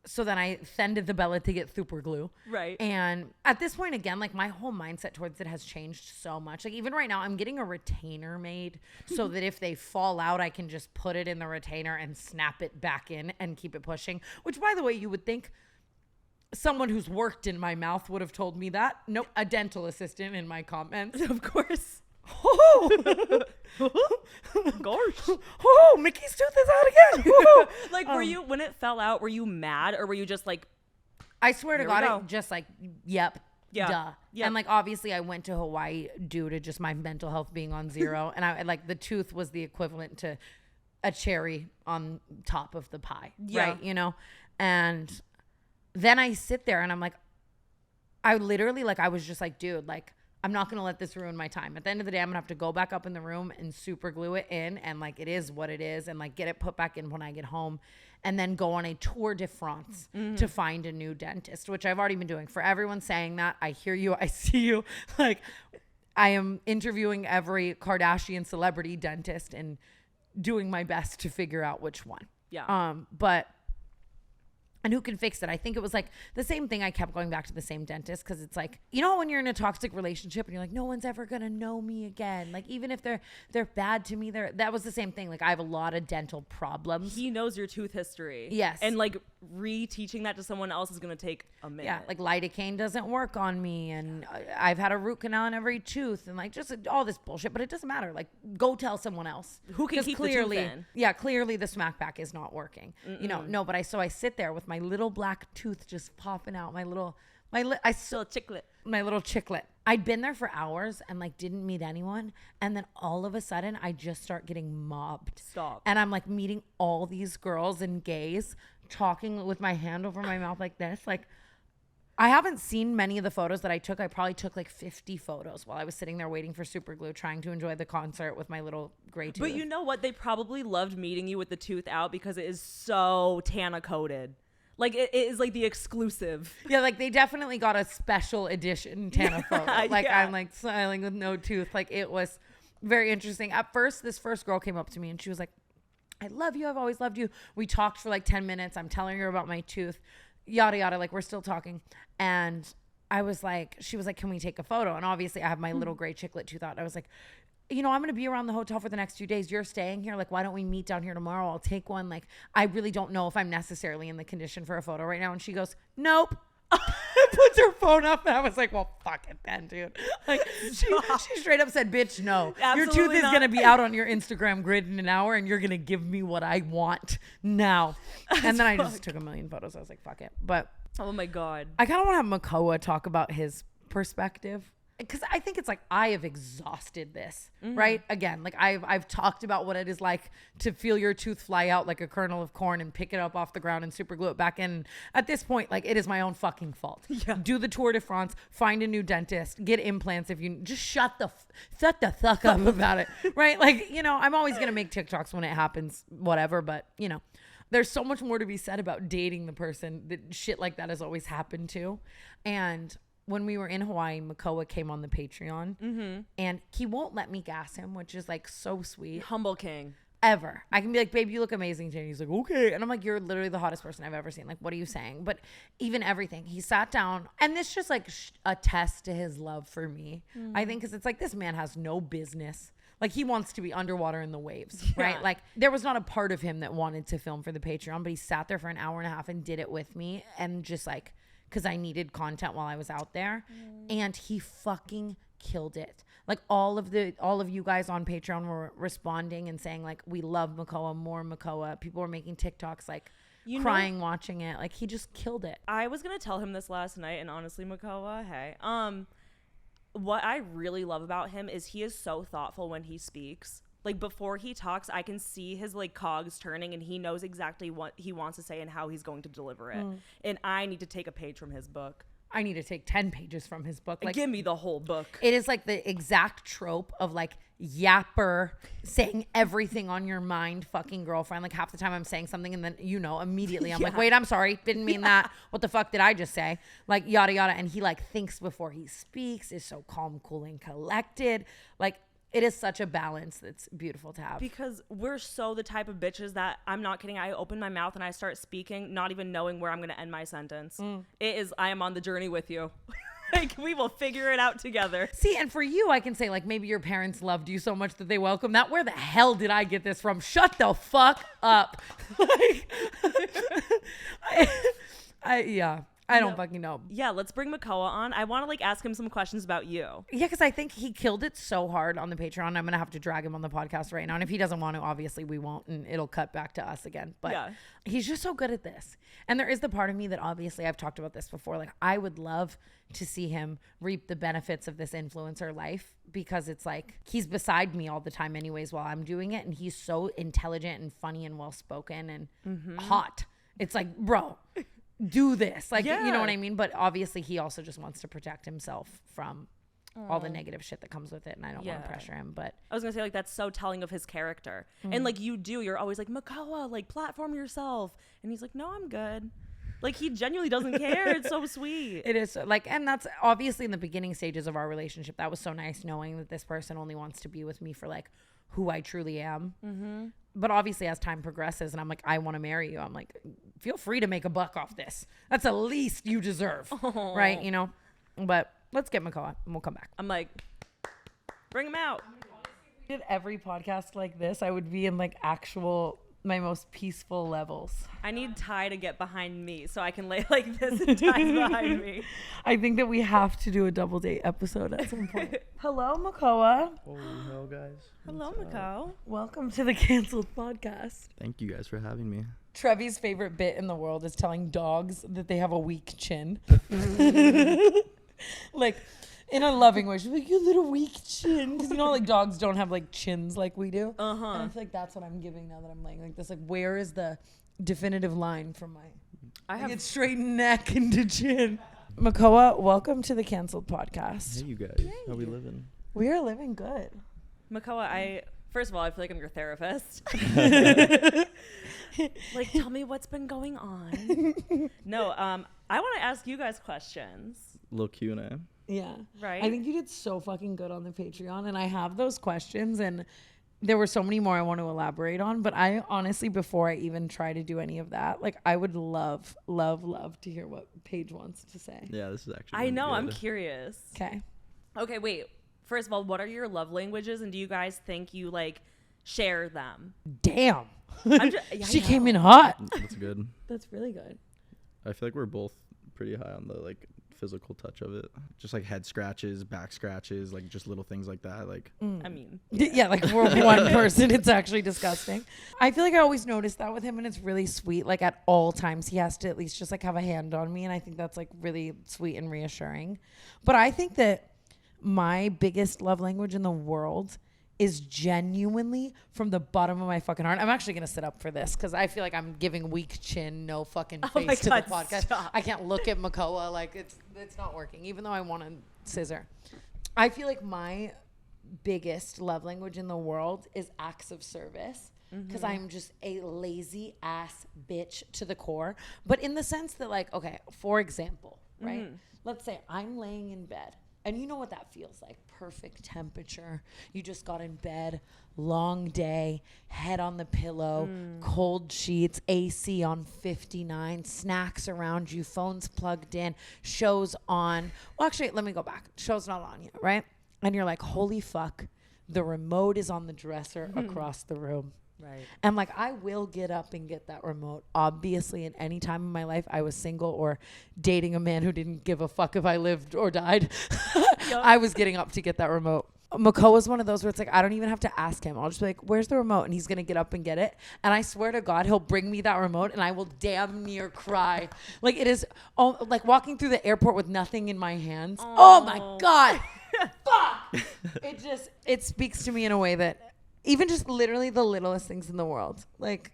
so then I sended the Bella to get super glue. Right. And at this point, again, like my whole mindset towards it has changed so much. Like even right now, I'm getting a retainer made so that if they fall out, I can just put it in the retainer and snap it back in and keep it pushing. Which, by the way, you would think someone who's worked in my mouth would have told me that. Nope, a dental assistant in my comments. Of course. Oh, Gosh. oh, Mickey's tooth is out again. Woo. Like, were you, when it fell out, were you mad or were you just like, I swear to Here we God, go. it just like, yep. Yeah. Duh. Yep. And like, obviously I went to Hawaii due to just my mental health being on zero. And I like the tooth was the equivalent to a cherry on top of the pie. Yeah. Right. You know? And then I sit there and I'm like, I literally like, I was just like, dude, like, I'm not going to let this ruin my time. At the end of the day, I'm going to have to go back up in the room and super glue it in. And like, it is what it is. And like, get it put back in when I get home. And then go on a tour de France to find a new dentist, which I've already been doing. For everyone saying that, I hear you. I see you. Like, I am interviewing every Kardashian celebrity dentist and doing my best to figure out which one. yeah. And who can fix it? I think it was like the same thing. I kept going back to the same dentist because it's like, you know, when you're in a toxic relationship and you're like, no one's ever gonna know me again. Like even if they're bad to me, that was the same thing. Like I have a lot of dental problems. He knows your tooth history. Yes. And like reteaching that to someone else is going to take a minute. Yeah, like lidocaine doesn't work on me, and I've had a root canal in every tooth, and like just all this bullshit. But it doesn't matter. Like, go tell someone else Who can 'Cause keep clearly, the tooth in. Yeah, clearly the smack back is not working. You know, no. But I sit there with my little black tooth just popping out, my little chiclet. I'd been there for hours and like didn't meet anyone, and then all of a sudden I just start getting mobbed. Stop. And I'm like meeting all these girls and gays, talking with my hand over my mouth like this. Like, I haven't seen many of the photos that I took. I probably took like 50 photos while I was sitting there waiting for super glue, trying to enjoy the concert with my little gray tooth. But you know what? They probably loved meeting you with the tooth out because it is so Tana coated. Like it is like the exclusive. Yeah, like they definitely got a special edition Tana photo. Like yeah. I'm like smiling with no tooth. Like it was very interesting. At first, this first girl came up to me and she was like, I love you. I've always loved you. We talked for like 10 minutes. I'm telling her about my tooth, yada, yada. Like we're still talking. And I was like, she was like, can we take a photo? And obviously I have my little gray chiclet tooth out. I was like, you know, I'm going to be around the hotel for the next few days. You're staying here. Like, why don't we meet down here tomorrow? I'll take one. Like, I really don't know if I'm necessarily in the condition for a photo right now. And she goes, nope. Puts her phone up. And I was like, well, fuck it then, dude. Like, she straight up said, bitch, no. Absolutely your tooth is not. going to be out on your Instagram grid in an hour and you're going to give me what I want now. And then I just took a million photos. I was like, fuck it. But Oh my God. I kind of want to have Mongeau talk about his perspective. Because I think it's like I have exhausted this, right? Again, like I've talked about what it is like to feel your tooth fly out like a kernel of corn and pick it up off the ground and super glue it back in. At this point, like it is my own fucking fault. Yeah. Do the Tour de France, find a new dentist, get implants if you just shut the fuck up about it, right? Like, you know, I'm always gonna make TikToks when it happens, whatever. But you know, there's so much more to be said about dating the person that shit like that has always happened to, and. When we were in Hawaii, Mongeau came on the Patreon and he won't let me gas him, which is like so sweet. Humble king. Ever. I can be like, babe, you look amazing today. He's like, okay. And I'm like, you're literally the hottest person I've ever seen. Like, what are you saying? But even everything, he sat down and this just like attests to his love for me. I think because it's like, this man has no business. Like he wants to be underwater in the waves, right? Like there was not a part of him that wanted to film for the Patreon, but he sat there for an hour and a half and did it with me. And just like, because I needed content while I was out there, and he fucking killed it. Like all of you guys on Patreon were responding and saying like, we love Mongeau, more Mongeau. People were making TikToks like crying watching it. Like he just killed it. I was gonna tell him this last night, and honestly, Mongeau, hey, what I really love about him is he is so thoughtful when he speaks. Like before he talks, I can see his like cogs turning and he knows exactly what he wants to say and how he's going to deliver it. And I need to take a page from his book. I need to take 10 pages from his book. Like, give me the whole book. it is like the exact trope of like yapper saying everything on your mind fucking girlfriend. Like half the time I'm saying something and then, immediately I'm like, wait, I'm sorry. Didn't mean that. What the fuck did I just say? Like yada, yada. And he like thinks before he speaks, is so calm, cool, and collected. Like it is such a balance that's beautiful to have. Because we're so the type of bitches that, I'm not kidding, I open my mouth and I start speaking, not even knowing where I'm going to end my sentence. It is, I am on the journey with you. Like, we will figure it out together. See, and for you, I can say, like, maybe your parents loved you so much that they welcome that. Where the hell did I get this from? Shut the fuck up. Like, I don't fucking know. Yeah, let's bring Mongeau on. I want to, like, ask him some questions about you. Yeah, because I think he killed it so hard on the Patreon. I'm going to have to drag him on the podcast right now. And if he doesn't want to, obviously we won't, and it'll cut back to us again. But he's just so good at this. And there is the part of me that obviously I've talked about this before. Like, I would love to see him reap the benefits of this influencer life, because it's like he's beside me all the time anyways while I'm doing it. And he's so intelligent and funny and well-spoken and hot. It's like, bro, do this. Like, you know what I mean? But obviously he also just wants to protect himself from all the negative shit that comes with it. And I don't want to pressure him, but I was going to say, like, that's so telling of his character. And, like, you're always like, Mongeau, like, platform yourself. And he's like, no, I'm good. Like, he genuinely doesn't care. It's so sweet. it is like, and that's obviously in the beginning stages of our relationship. That was so nice knowing that this person only wants to be with me for like who I truly am. But obviously as time progresses and I'm like, I want to marry you, I'm like, feel free to make a buck off this. That's the least you deserve. Right. But let's get Mongeau on and we'll come back. I'm like, bring him out. If I did every podcast like this, I would be in like my most peaceful levels. I need Ty to get behind me so I can lay like this and Ty's behind me. I think that we have to do a double date episode at some point. Hello, Mongeau. Holy hell, guys. Hello, Mongeau. Welcome to the Canceled Podcast. Thank you guys for having me. Trevi's favorite bit in the world is telling dogs that they have a weak chin. Like, in a loving way. She's like, you little weak chin. Because, like, dogs don't have, like, chins like we do. And I feel like that's what I'm giving now that I'm laying like this. Like, where is the definitive line from my... I have... It's straight neck into chin. Mongeau, welcome to the Canceled Podcast. Hey, you guys. Yay. How we living? We are living good. Mongeau, first of all, I feel like I'm your therapist. Like, tell me what's been going on. No, I want to ask you guys questions. Little Q&A. Yeah. Right. I think you did so fucking good on the Patreon, and I have those questions, and there were so many more I want to elaborate on, but I honestly, before I even try to do any of that, like, I would love to hear what Paige wants to say. Yeah, this is actually I know, good. I'm curious. Okay, wait. First of all, what are your love languages, and do you guys think you, like, share them? Damn. She I came know. in hot. That's good. That's really good. I feel like we're both pretty high on the, like, physical touch of it. Just, like, head scratches, back scratches, like, just little things like that. Like, I mean. Yeah, like, for one person, it's actually disgusting. I feel like I always notice that with him, and it's really sweet. Like, at all times, he has to at least just, like, have a hand on me, and I think that's, like, really sweet and reassuring. But I think that my biggest love language in the world is genuinely from the bottom of my fucking heart. I'm actually going to sit up for this because I feel like I'm giving weak chin, no fucking face to the podcast. Stop. I can't look at Mongeau. Like, it's not working, even though I want to scissor. I feel like my biggest love language in the world is acts of service, because I'm just a lazy ass bitch to the core. But in the sense that, like, okay, for example, right? Let's say I'm laying in bed. And you know what that feels like. Perfect temperature. You just got in bed, long day, head on the pillow, cold sheets, AC on 59, snacks around you, phones plugged in, shows on. Well, actually, let me go back. Show's not on yet, right? And you're like, holy fuck, the remote is on the dresser across the room. Right. And like, I will get up and get that remote. Obviously, in any time in my life I was single or dating a man who didn't give a fuck if I lived or died, I was getting up to get that remote. Mongeau is one of those where it's like, I don't even have to ask him. I'll just be like, where's the remote? And he's going to get up and get it. And I swear to God, he'll bring me that remote and I will damn near cry. Like, it is like walking through the airport with nothing in my hands. Oh my God. Fuck. It speaks to me in a way that, even just literally the littlest things in the world. Like,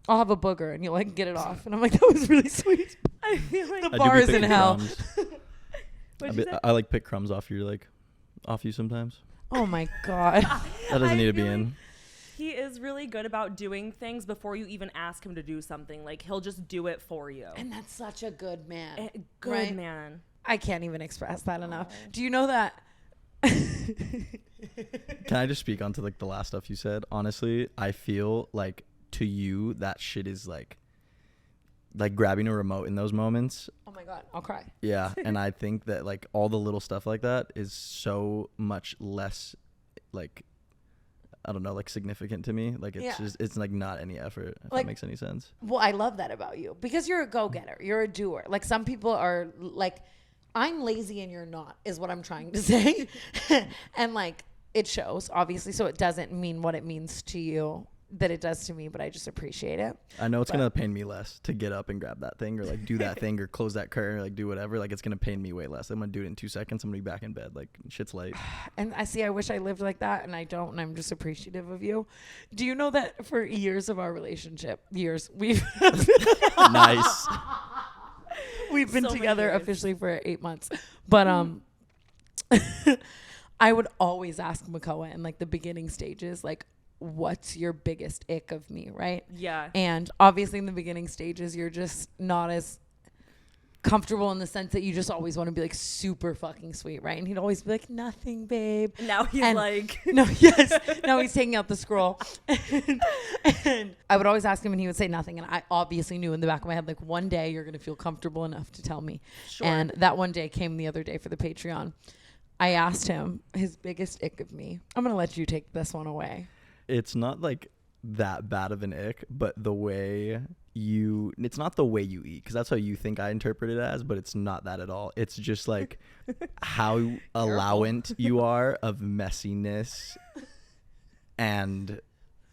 I'll have a booger and you'll like get it off. And I'm like, that was really sweet. I feel like the bar is in hell. What'd you say? I like pick crumbs off you sometimes. Oh my God. That doesn't I need to be feel in. He is really good about doing things before you even ask him to do something. Like, he'll just do it for you. And that's such a good man. Good right? man. I can't even express that enough. Do you know that? Can I just speak onto like the last stuff you said? Honestly, I feel like to you that shit is like grabbing a remote in those moments. Oh my God, I'll cry. Yeah, and I think that like all the little stuff like that is so much less like, I don't know, like significant to me. Like it's just, it's like not any effort, if Like, that makes any sense. Well, I love that about you because you're a go-getter. You're a doer. Like some people are like, I'm lazy and you're not, is what I'm trying to say. And like it shows, obviously, so it doesn't mean what it means to you that it does to me, but I just appreciate it. I know it's gonna pain me less to get up and grab that thing or like do that thing or close that curtain or like do whatever. Like it's gonna pain me way less. I'm gonna do it in 2 seconds. I'm gonna be back in bed. Like shit's late. And I wish I lived like that, and I don't, and I'm just appreciative of you. Do you know that for years of our relationship, we've Nice. we've been So many together years. officially for 8 months, but I would always ask Makoa in like the beginning stages, like, what's your biggest ick of me, right? Yeah. And obviously in the beginning stages, you're just not as comfortable in the sense that you just always want to be like super fucking sweet, right? And he'd always be like, nothing, babe. Now he's And- like, No, yes. No, he's taking out the scroll. And I would always ask him and he would say nothing. And I obviously knew in the back of my head, like, one day you're going to feel comfortable enough to tell me. Sure. And that one day came the other day for the Patreon. I asked him his biggest ick of me. I'm going to let you take this one away. It's not like that bad of an ick, but the way it's not the way you eat, because that's how you think I interpret it as, but it's not that at all. It's just like how allowant you are of messiness and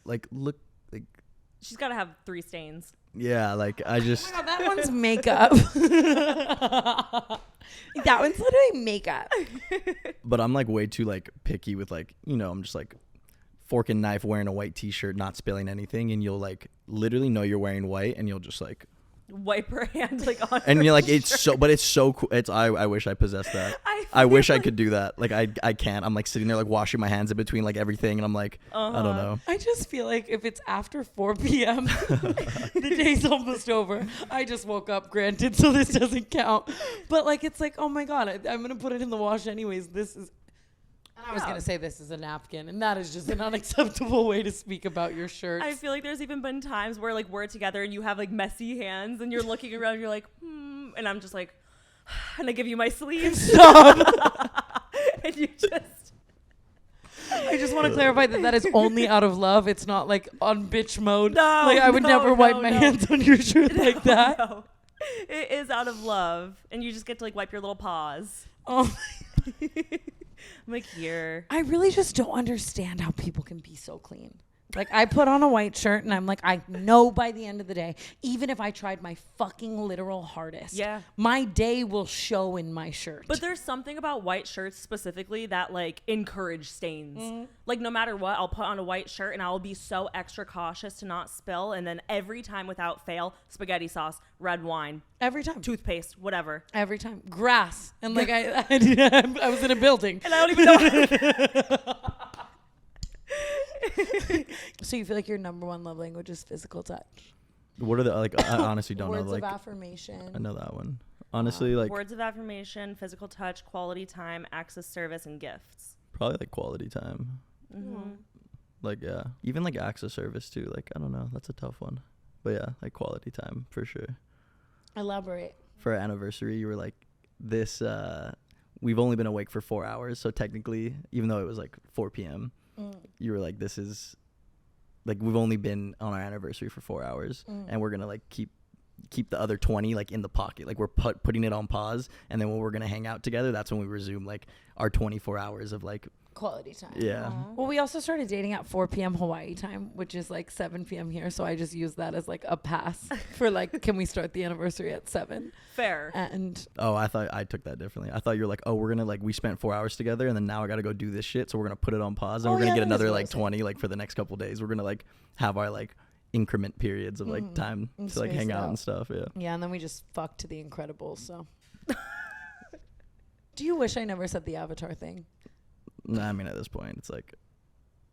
like look like, she's got to have 3 stains. yeah, like I just Oh my God, that one's makeup. That one's literally makeup. but I'm like way too like picky with like, you know, I'm just like fork and knife wearing a white t-shirt, not spilling anything, and you'll like literally know you're wearing white and you'll just like Wipe her hand like on and her you're like shirt. it's so, but it's so cool. It's I wish I possessed that. I wish I could do that. Like I can't. I'm like sitting there like washing my hands in between like everything, and I'm like I don't know. I just feel like if it's after 4 p.m., the day's almost over. I just woke up, granted, so this doesn't count. But like, it's like, oh my God, I'm going to put it in the wash anyways. This is, and I was going to say this is a napkin, and that is just an unacceptable way to speak about your shirts. I feel like there's even been times where like we're together and you have like messy hands and you're looking around, you're like, and I'm just like, and I give you my sleeve. Stop. And you just, I just want to clarify that is only out of love. It's not like on bitch mode. No, Like I would no, never wipe no, my no. hands on your shirt like that. No. It is out of love. And you just get to like wipe your little paws. Oh, I'm like, here. I really just don't understand how people can be so clean. Like I put on a white shirt and I'm like, I know by the end of the day, even if I tried my fucking literal hardest, Yeah. my day will show in my shirt. But there's something about white shirts specifically that like encourage stains. Like no matter what, I'll put on a white shirt and I'll be so extra cautious to not spill. And then every time without fail, spaghetti sauce, red wine, every time, toothpaste, whatever. every time, grass, and like I was in a building. And I don't even know. So you feel like your number one love language is physical touch? What are the like? I honestly don't Words know. Like of affirmation. I know that one. Honestly, like Words of affirmation, physical touch, quality time, acts of service, and gifts. probably like quality time. Like yeah, even like acts of service too. Like I don't know. That's a tough one. But yeah, like quality time for sure. Elaborate. For our anniversary, you were like, this. We've only been awake for 4 hours, so technically, even though it was like 4 p.m., you were like, this is like we've only been on our anniversary for 4 hours, and we're gonna like keep the other 20 like in the pocket. Like we're putting it on pause, and then when we're gonna hang out together, that's when we resume like our 24 hours of like Quality time. yeah. Well, we also started dating at 4 p.m. Hawaii time, which is like 7 p.m. here. So I just use that as like a pass for like, can we start the anniversary at 7? Fair. And Oh, I thought I took that differently. I thought you were like, oh, we're gonna like we spent 4 hours together, and then now I gotta go do this shit, so we're gonna put it on pause, and Oh, we're gonna yeah, get that is another what I like was saying. 20 like for the next couple days. We're gonna like have our like increment periods of like time to like space hang it out out. and stuff. Yeah. yeah, and then we just fucked to the Incredibles. So Do you wish I never said the Avatar thing? Nah, I mean, at this point, it's like,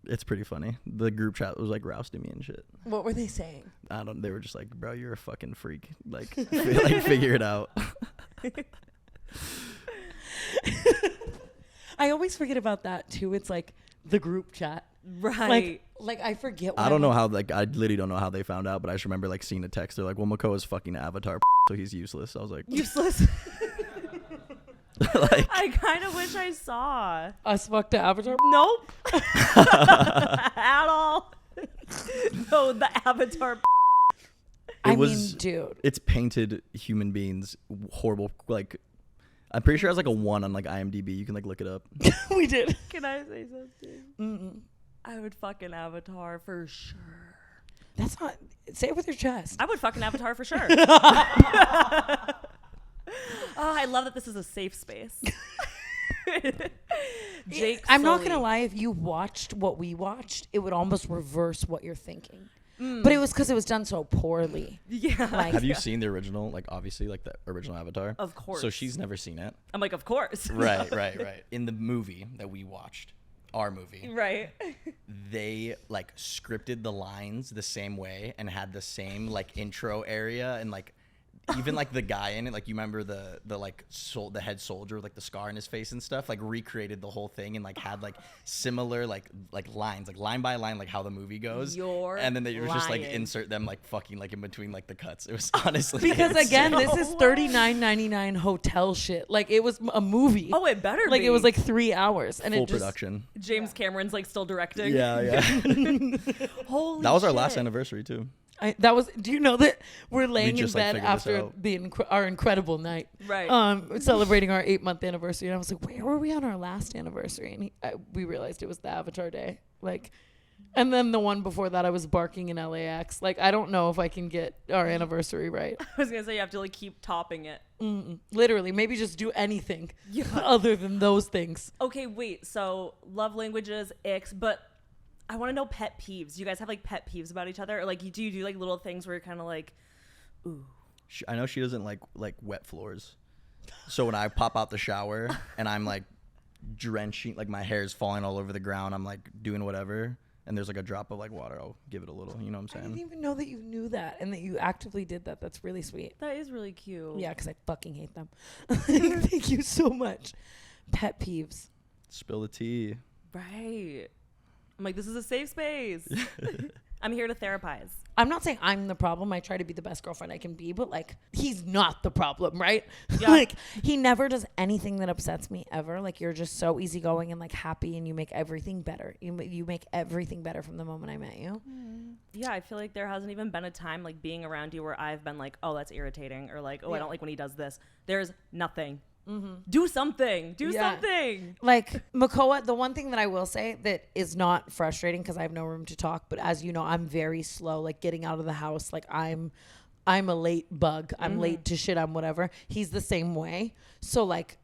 it's pretty funny. The group chat was like rousting me and shit. What were they saying? They were just like, bro, you're a fucking freak. Like, like figure it out. I always forget about that too. It's like the group chat. Right. Like I forget. I don't know how, like, I literally don't know how they found out, but I just remember like seeing a text. They're like, well, Mongeau is fucking Avatar, so he's useless. I was like, Useless. like, I kind of wish I saw. Us fucked to Avatar. Nope. At all. No, the Avatar. I was- mean, dude. it's painted human beings horrible. Like, I'm pretty sure it has like a 1 on like IMDb. You can like look it up. We did. Can I say something? Mm-mm. I would fucking Avatar for sure. That's not. Say it with your chest. I would fucking Avatar for sure. Oh, I love that this is a safe space. Jake, I'm not Sully. gonna lie. If you watched what we watched, it would almost reverse what you're thinking. But it was because it was done so poorly. Yeah. Like, Have you seen the original? Like, obviously, like the original Avatar. Of course. So she's never seen it. I'm like, of course. Right. In the movie that we watched, our movie, Right. they like scripted the lines the same way and had the same like intro area and like even like the guy in it, like you remember the the head soldier with like the scar in his face and stuff, like recreated the whole thing and like had like similar like lines, like line by line, like how the movie goes. And then they were just like lying. insert them like fucking like in between like the cuts. It was honestly because insane. again, this is $39.99 hotel shit. Like it was a movie. Oh, it better like be. it was like 3 hours and full it just, production. James Cameron's like still directing. Yeah. Holy That was our last shit. anniversary too. that was. Do you know that we're laying in just, like, bed figured this after out. our incredible night, Right. celebrating our 8-month anniversary, and I was like, where were we on our last anniversary? And we realized it was the Avatar day, like, and then the one before that, I was barking in LAX. Like, I don't know if I can get our anniversary right. I was gonna say you have to like keep topping it. Literally, maybe just do anything Yeah. other than those things. Okay, wait. So love languages, icks, but I want to know pet peeves. You guys have like pet peeves about each other, or like do you do like little things where you're kind of like, ooh. I know she doesn't like wet floors. So when I pop out the shower and I'm like drenching, like my hair's falling all over the ground, I'm like doing whatever, and there's like a drop of like water, I'll give it a little. You know what I'm I didn't saying? even know that you knew that and that you actively did that. That's really sweet. That is really cute. Yeah, because I fucking hate them. Thank you so much. Pet peeves. Spill the tea. Right. I'm like, this is a safe space. I'm here to therapize. I'm not saying I'm the problem. I try to be the best girlfriend I can be, but like, he's not the problem, right? Yeah. Like, he never does anything that upsets me ever. Like, you're just so easygoing and like happy, and you make everything better. You make everything better from the moment I met you. Yeah, I feel like there hasn't even been a time like being around you where I've been like, oh, that's irritating, or like, oh, I don't like when he does this. There's nothing. Do something. Do Yeah. something. Like, Makoa, the one thing that I will say that is not frustrating because I have no room to talk, but as you know, I'm very slow, like getting out of the house. Like I'm a late bug. I'm late to shit. I'm whatever. He's the same way. So like,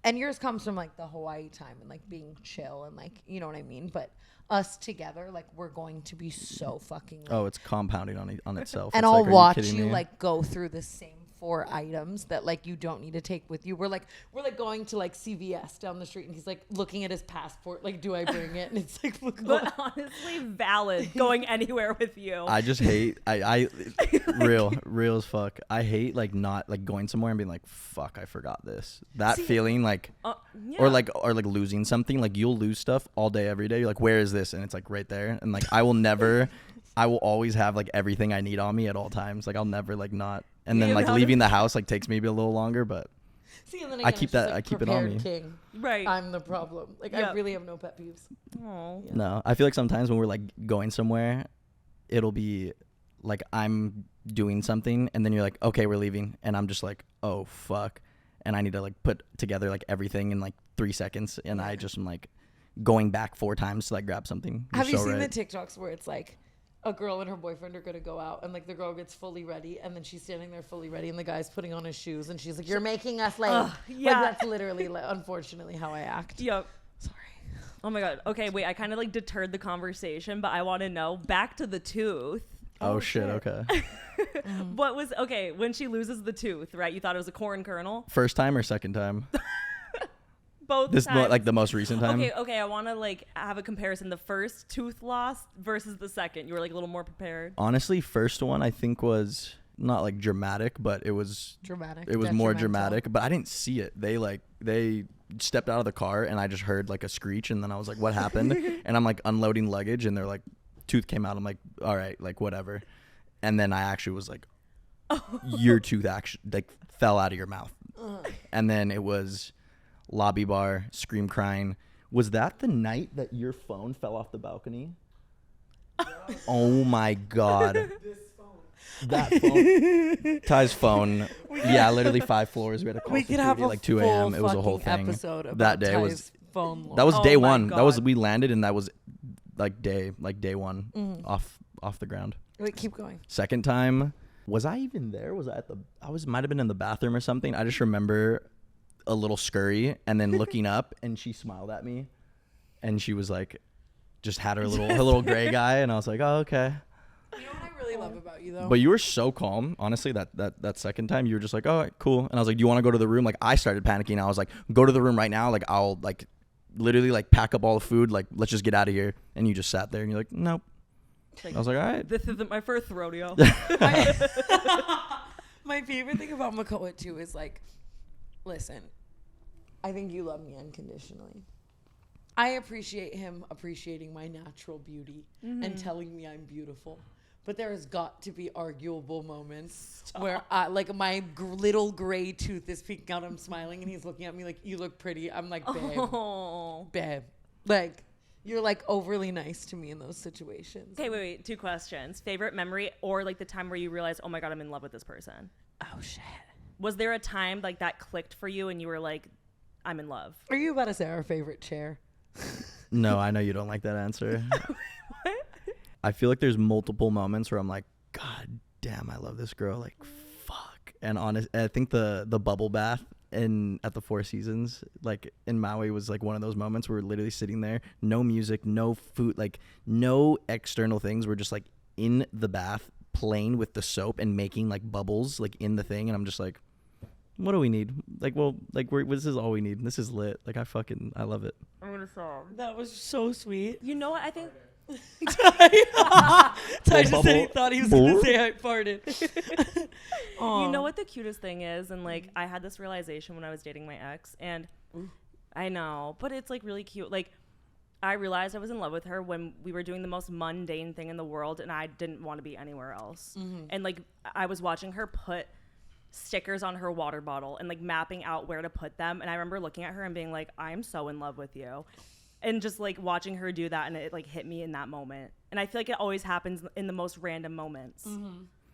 and yours comes from like the Hawaii time and like being chill and like, you know what I mean? But us together, like we're going to be so fucking late. Oh, it's compounding on itself. And It's I'll like, are watch kidding you me? like go through the same 4 items that like you don't need to take with you. We're like going to like CVS down the street, and he's like looking at his passport, like, do I bring it? And it's like, look, But honestly, valid going anywhere with you. I just hate I real as fuck. I hate like not like going somewhere and being like, fuck, I forgot this. That feeling like Yeah. or like losing something. Like you'll lose stuff all day every day. You're like, where is this? And it's like right there. And like I will always have like everything I need on me at all times. Like I'll never like not. And then Yeah, like how leaving the house like takes maybe a little longer, but see, and then I again, keep it's just, that- like, I keep it on prepared me. King. Right. I'm the problem. Like I Yep. really have no pet peeves. Aw. Yeah. no. I feel like sometimes when we're like going somewhere, it'll be like I'm doing something and then you're like, okay, we're leaving, and I'm just like, oh fuck, and I need to like put together like everything in like 3 seconds, and I just am like going back 4 times to like grab something. You're Have you so seen right. the TikToks where it's like a girl and her boyfriend are gonna go out, and like the girl gets fully ready, and then she's standing there fully ready, and the guy's putting on his shoes, and she's like, "You're making us late." yeah. Like that's literally, unfortunately, how I act. Yep. Sorry. Oh my god. Okay, wait. I kind of like deterred the conversation, but I want to know. Back to the tooth. Oh shit, okay. What was okay when she loses the tooth? Right? You thought it was a corn kernel. First time or second time? both This times. like the most recent time. Okay. I want to like have a comparison. The first tooth loss versus the second. You were like a little more prepared. Honestly, first one I think was not like dramatic, but it was Dramatic. It was more detrimental. dramatic, but I didn't see it. They stepped out of the car and I just heard like a screech, and then I was like, what happened? And I'm like unloading luggage and they're like, tooth came out. I'm like, all right, like whatever. And then I actually was like, your tooth actually like fell out of your mouth. And then it was lobby bar, scream crying. Was that the night that your phone fell off the balcony? Oh my God. That phone. Ty's phone. Yeah, literally 5 floors. We had to call We could security have at a like 2 full a.m. It was a whole fucking thing. episode about That day Ty's was phone loss. that was Oh day my one. That was God. we landed and that was like day one off the ground. Wait, keep going. Second time, was I even there? Was I at the? Might have been in the bathroom or something. I just remember a little scurry and then looking up, and she smiled at me, and she was like, just had her little gray guy, and I was like, oh okay. You know what I really love about you though? But you were so calm, honestly. That second time, you were just like, oh cool, and I was like, do you want to go to the room? Like I started panicking. I was like, go to the room right now. Like I'll like literally like pack up all the food. Like let's just get out of here. And you just sat there and you're like, nope. Like, I was like, all right. this isn't my first rodeo. My favorite thing about Makoa too is like, listen, I think you love me unconditionally. I appreciate him appreciating my natural beauty and telling me I'm beautiful. But there has got to be arguable moments where I, like my little gray tooth is peeking out. I'm smiling and he's looking at me like, you look pretty. I'm like, babe, Oh. babe. Like, you're like overly nice to me in those situations. Okay, wait. 2 questions. Favorite memory or like the time where you realized, oh my God, I'm in love with this person. Oh, shit. Was there a time like that clicked for you and you were like, I'm in love? Are you about to say our favorite chair? No, I know you don't like that answer. I feel like there's multiple moments where I'm like, God damn, I love this girl. Like, fuck. And I think the bubble bath at the Four Seasons, like in Maui, was like one of those moments where we're literally sitting there, no music, no food, like no external things. We're just like in the bath playing with the soap and making like bubbles like in the thing. And I'm just like, what do we need? Like, well, like this is all we need. This is lit. Like I love it. I'm gonna solve. That was so sweet. You know what? I think Ty just said he bubble. thought he was going to say I farted. you know what the cutest thing is, and like I had this realization when I was dating my ex, and I know, but it's like really cute. Like I realized I was in love with her when we were doing the most mundane thing in the world, and I didn't want to be anywhere else. And like I was watching her put stickers on her water bottle and like mapping out where to put them, and I remember looking at her and being like, I'm so in love with you. And just like watching her do that, and it like hit me in that moment. And I feel like it always happens in the most random moments.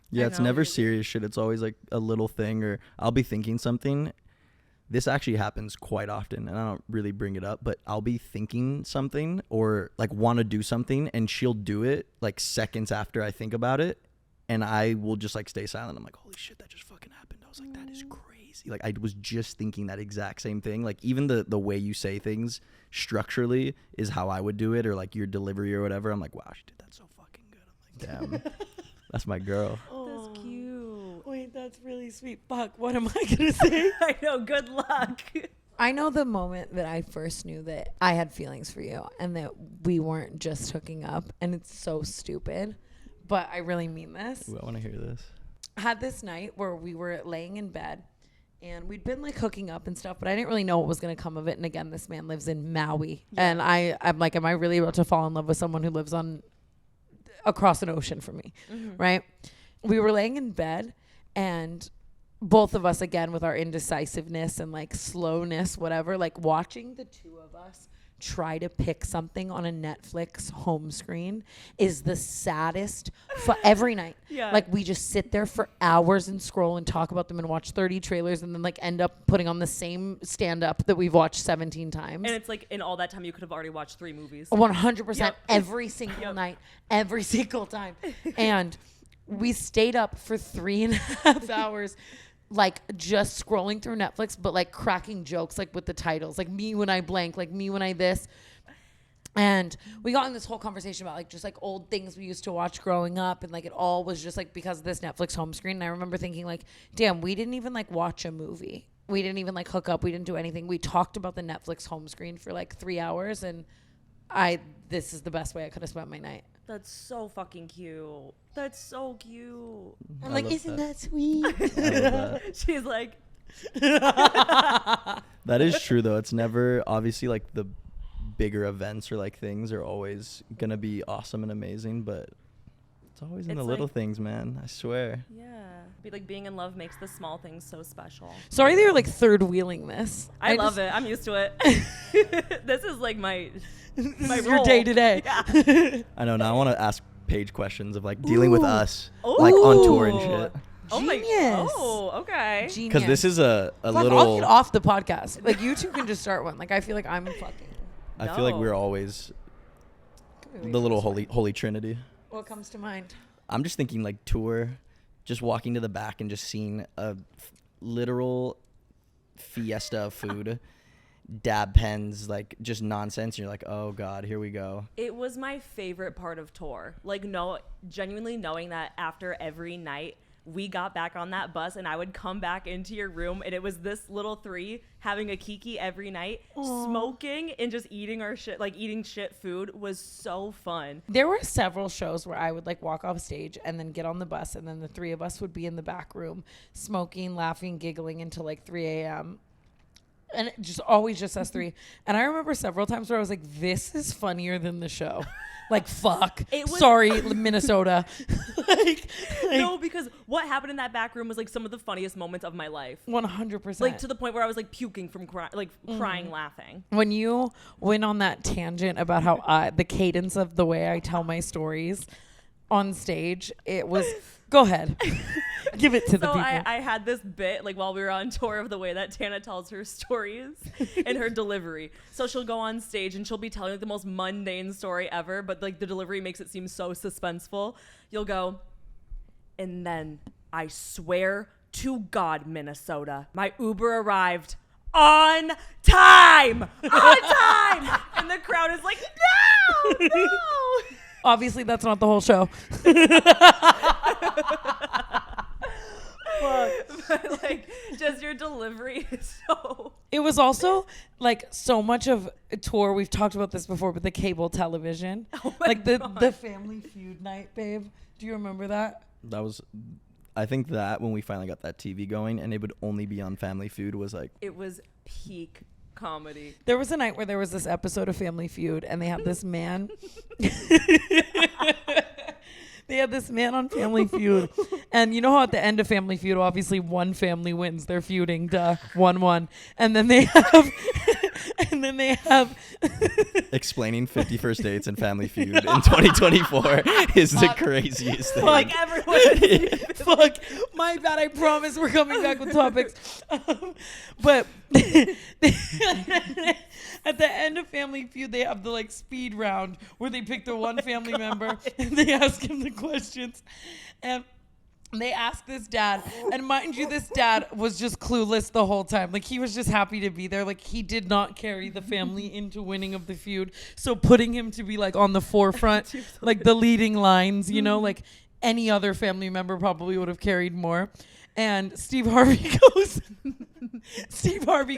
Yeah, I it's know. never serious shit. It's always like a little thing, or I'll be thinking something. This actually happens quite often, and I don't really bring it up, but I'll be thinking something or like want to do something, and she'll do it like seconds after I think about it, and I will just like stay silent. I'm like, holy shit, that just fucking happened. I was like, that is crazy. Like I was just thinking that exact same thing. Like even the way you say things structurally is how I would do it, or like your delivery or whatever. I'm like, wow, she did that so fucking good. I'm like, damn, that's my girl. That's cute. Wait, that's really sweet. Fuck, what am I going to say? I know. Good luck. I know the moment that I first knew that I had feelings for you and that we weren't just hooking up, and it's so stupid, but I really mean this. Ooh, I want to hear this. I had this night where we were laying in bed and we'd been like hooking up and stuff, but I didn't really know what was going to come of it. And again, this man lives in Maui, and I'm like, am I really about to fall in love with someone who lives across an ocean from me? Right? We were laying in bed, and both of us, again, with our indecisiveness and like slowness, whatever, like watching the two of us try to pick something on a Netflix home screen is the saddest for every night. Yeah. Like we just sit there for hours and scroll and talk about them and watch 30 trailers and then like end up putting on the same stand up that we've watched 17 times. And it's like in all that time you could have already watched 3 movies. 100% Yep. every single night, every single time. And we stayed up for 3.5 hours, like just scrolling through Netflix, but like cracking jokes, like with the titles, like me when I blank, like me when I this. And we got in this whole conversation about like just like old things we used to watch growing up, and like it all was just like because of this Netflix home screen. And I remember thinking like, damn, we didn't even like watch a movie. We didn't even like hook up. We didn't do anything. We talked about the Netflix home screen for like 3 hours, and this is the best way I could have spent my night. That's so fucking cute. That's so cute. I'm I like, love isn't that. that sweet? I love that. She's like, That is true though. It's never obviously like the bigger events or like things are always gonna be awesome and amazing, but it's always in It's the little like- things, man. I swear. yeah. Be like being in love makes the small things so special. Sorry they were like third wheeling this. I love it. I'm used to it. This is like my This my is your role. day to day. Yeah. I know. Now I want to ask Paige questions of like dealing with Ooh. us, like on tour and Ooh. shit. Oh my. Genius. Oh, okay. Genius. Because this is a Fuck, I'll little. get off the podcast. Like you two can just start one. Like I feel like I'm fucking. I feel like No. we're always Wait, the little what's holy trinity. What comes to mind? I'm just thinking like tour, just walking to the back and just seeing a literal fiesta of food, dab pens, like just nonsense. And you're like, oh God, here we go. It was my favorite part of tour. Like, genuinely knowing that after every night we got back on that bus and I would come back into your room and it was this little three having a kiki every night, smoking and just eating our shit, like eating shit food was so fun. There were several shows where I would like walk off stage and then get on the bus, and then the three of us would be in the back room smoking, laughing, giggling until like 3 a.m. And it just always just us three. And I remember several times where I was like, this is funnier than the show. Like, fuck. It was- Sorry, Minnesota. like No, because what happened in that back room was like some of the funniest moments of my life. 100%. Like to the point where I was like puking from crying, laughing. When you went on that tangent about how the cadence of the way I tell my stories on stage, it was go ahead. Give it to the So people. I had this bit like while we were on tour of the way that Tana tells her stories and her delivery. So she'll go on stage and she'll be telling like the most mundane story ever, but like the delivery makes it seem so suspenseful. You'll go, and then I swear to God, Minnesota, my Uber arrived on time, and the crowd is like, no. Obviously, that's not the whole show. But like just your delivery is so It was also like so much of a tour. We've talked about this before, but the cable television, Oh my like the God. Family Feud night, babe. Do you remember that? That was, I think that when we finally got that TV going and it would only be on Family Food was like, it was peak comedy. There was a night where there was this episode of Family Feud, and they had this man. They had this man on Family Feud, and you know how at the end of Family Feud, obviously one family wins. They're feuding, 1-1, and then they have, explaining 50 First Dates and Family Feud in 2024 is the craziest thing. Like everyone. Fuck, my bad. I promise we're coming back with topics. But at the end of Family Feud, they have the like speed round where they pick the one family member and they ask him the questions. And they ask this dad, and mind you, this dad was just clueless the whole time. Like, he was just happy to be there. Like, he did not carry the family into winning of the feud. So putting him to be like on the forefront, like the leading lines, you know, like any other family member probably would have carried more. And Steve Harvey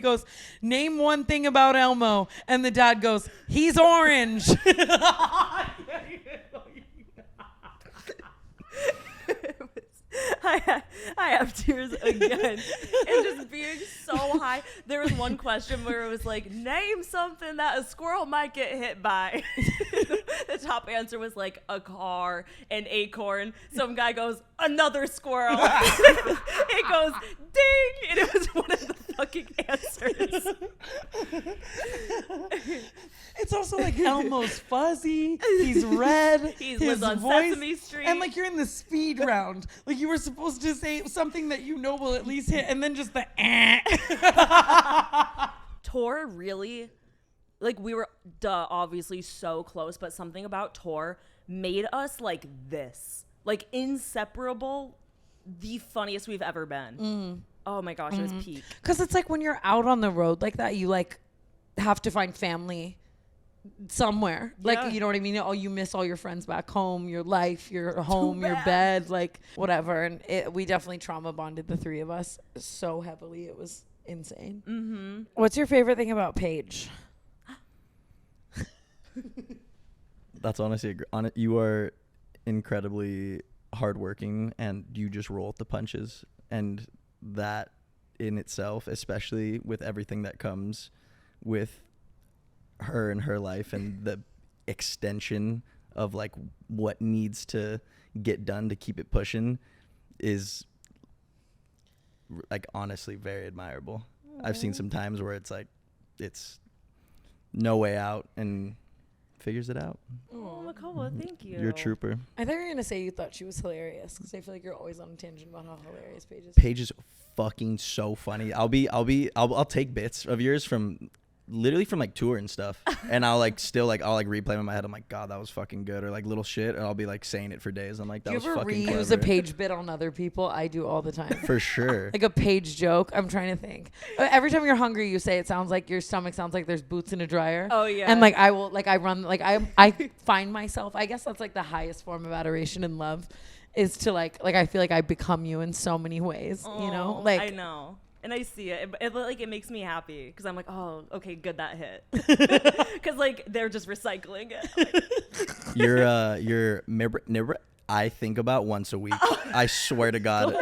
goes, name one thing about Elmo. And the dad goes, he's orange. I have tears again. And just being so high. There was one question where it was like, name something that a squirrel might get hit by. The top answer was like a car, an acorn. Some guy goes, another squirrel. It goes, ding. And it was one of the fucking answers. It's also like Elmo's fuzzy. He's red. He his lives on voice, Sesame Street. And like you're in the speed round. Like you were supposed to say something that you know will at least hit, and then just the Tor really, like we were obviously so close, but something about Tor made us like this, like inseparable, the funniest we've ever been. Oh my gosh, it was peak. Because it's like when you're out on the road like that, you like have to find family somewhere. Yeah. Like, you know what I mean? Oh, you miss all your friends back home, your life, your home, your bad. bed, like whatever. And we definitely trauma bonded, the three of us, so heavily. It was insane. Mm-hmm. What's your favorite thing about Paige? That's honestly you are incredibly hardworking, and you just roll with the punches, and that in itself, especially with everything that comes with her and her life and the extension of like what needs to get done to keep it pushing, is like honestly very admirable. I've seen some times where it's like it's no way out and figures it out. Oh, Makoa, thank you. You're a trooper. I thought you were gonna say you thought she was hilarious because I feel like you're always on a tangent about how hilarious Paige is. Paige is fucking so funny. I'll take bits of yours from literally from like tour and stuff, and I'll like still like I'll like replay them in my head. I'm like, God, that was fucking good, or like little shit, and I'll be like saying it for days. I'm like, that Do you was ever fucking reuse clever. a Paige bit on other people? I do all the time. For sure. Like a Paige joke. I'm trying to think. Every time you're hungry, you say it sounds like your stomach sounds like there's boots in a dryer. Oh yeah. And like I will like I run like I find myself. I guess that's like the highest form of adoration and love, is to like I feel like I become you in so many ways. You know, Oh, like I know. And I see it. It makes me happy because I'm like, oh, okay, good, that hit. Because like they're just recycling it. You're nibber. I think about once a week. I swear to God.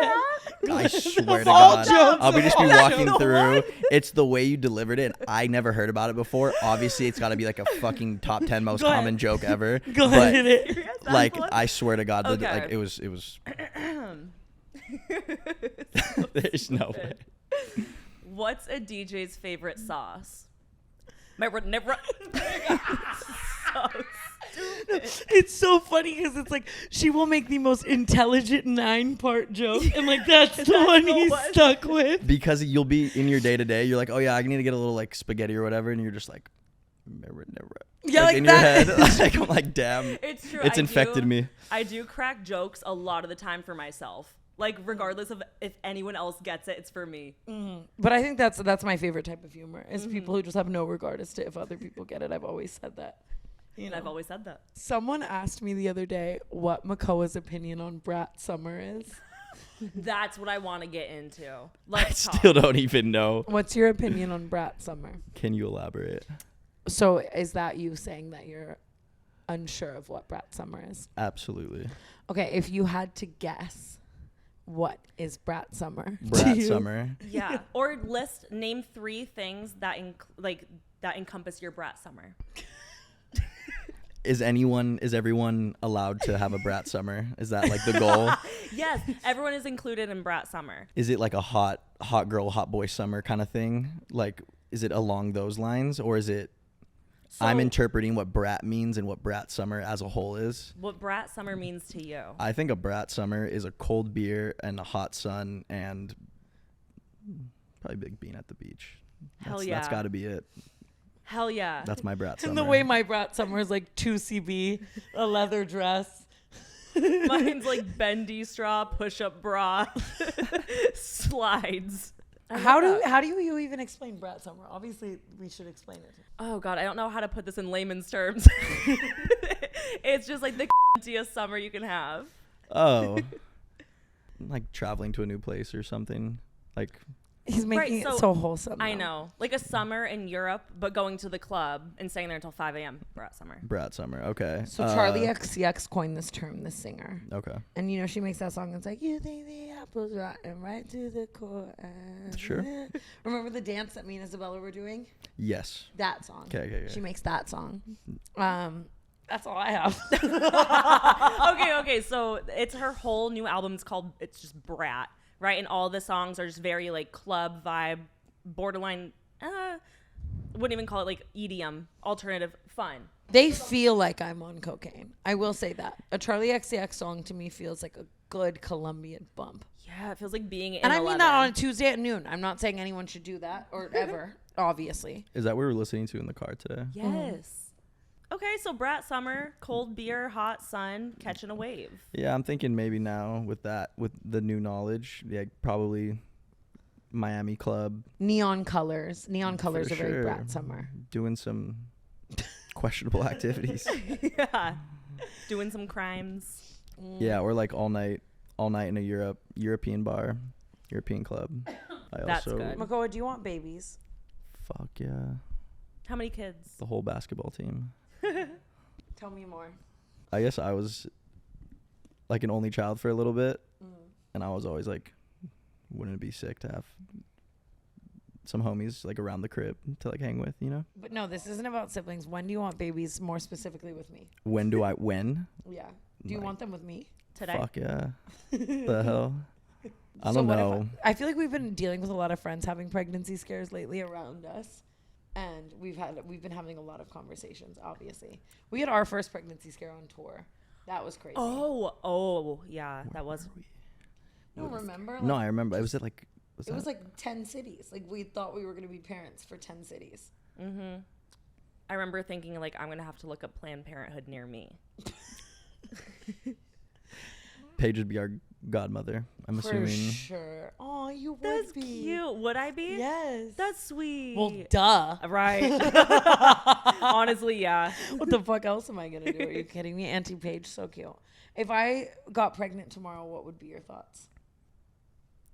I swear to all God. jokes. I'll be just be That's walking the through. one. It's the way you delivered it. I never heard about it before. Obviously, it's got to be like a fucking top 10 most Go ahead. common joke ever. Go ahead. Serious? That's Like the one? I swear to God, Okay. like it was. There's no way. What's a DJ's favorite sauce? Never. So stupid. It's so funny because it's like she will make the most intelligent 9-part joke, and like that's the one the he's one. stuck with. Because you'll be in your day to day. You're like, oh yeah, I need to get a little like spaghetti or whatever, and you're just like, never. Yeah, like in that. your head. Like I'm like, damn. It's true. It's infected me. I do crack jokes a lot of the time for myself. Like regardless of if anyone else gets it, it's for me. But I think that's my favorite type of humor is people who just have no regard as to if other people get it. I've always said that. You And know? I've always said that. Someone asked me the other day what Makoa's opinion on Brat Summer is. That's what I want to get into. I Let's talk. still don't even know. What's your opinion on Brat Summer? Can you elaborate? So is that you saying that you're unsure of what Brat Summer is? Absolutely. Okay, if you had to guess, what is Brat Summer? to Brat you? Summer. Yeah. Or name 3 things that that encompass your brat summer. Is everyone allowed to have a brat summer? Is that like the goal? Yes, everyone is included in brat summer. Is it like a hot girl, hot boy summer kind of thing? Like, is it along those lines, or is it? I'm So- interpreting what brat means and what brat summer as a whole is. What brat summer means to you? I think a brat summer is a cold beer and a hot sun and probably big bean at the beach. Hell That's yeah. got to be it. Hell yeah. That's my brat summer. And the way my Brat Summer is like 2CB, a leather dress. Mine's like bendy straw, push-up bra, slides. How do you even explain Brat Summer? Obviously, we should explain it. Oh God, I don't know how to put this in layman's terms. It's just like the ***iest summer you can have. Oh, like traveling to a new place or something. Like, He's making Right, it so so wholesome. I though. know, like a summer in Europe, but going to the club and staying there until 5 a.m. Brat summer. brat summer. Okay. So Charlie XCX coined this term, the singer. Okay. And you know, she makes that song. It's like, you think the apple's rotten right to the core. Sure. Remember the dance that me and Isabella were doing? Yes. That song. Okay. She makes that song. That's all I have. Okay. So it's her whole new album. It's just Brat, right? And all the songs are just very like club vibe, borderline. Wouldn't even call it like EDM, alternative, fun. They feel like I'm on cocaine. I will say that. A Charlie XCX song to me feels like a good Colombian bump. Yeah, it feels like being in. And I mean that 11. on a Tuesday at noon. I'm not saying anyone should do that or ever, obviously. Is that what we're listening to in the car today? Yes. Okay, so Brat summer, cold beer, hot sun, catching a wave. Yeah, I'm thinking maybe now with the new knowledge, yeah, probably Miami club, Neon colors. Neon For colors are very sure. Brat Summer. doing some questionable activities. Yeah. Doing some crimes. Yeah, or like all night in a European bar, European club. That's also, good. Makoa, do you want babies? fuck yeah, How many kids? the whole basketball team. Tell me more. I guess I was like an only child for a little bit, and I was always like, wouldn't it be sick to have some homies like around the crib to like hang with, you know? But no, this isn't about siblings. When do you want babies? More specifically with me. When? Yeah. Do you Like, want them with me? Today? fuck yeah. The hell? I So don't what if know. I feel like we've been dealing with a lot of friends having pregnancy scares lately around us. And we've been having a lot of conversations, obviously. We had our first pregnancy scare on tour. That was crazy. Oh, yeah, that was. No, remember? No, I remember. It was at like. It was like 10 cities. Like we thought we were going to be parents for 10 cities. Mm-hmm. I remember thinking like I'm going to have to look up Planned Parenthood near me. Paige would be our godmother. I'm For assuming. sure. Oh, you would That's be. cute. Would I be? Yes. That's sweet. Well, duh. Right. Honestly, yeah. What the fuck else am I going to do? Are you kidding me? Auntie Paige, so cute. If I got pregnant tomorrow, what would be your thoughts?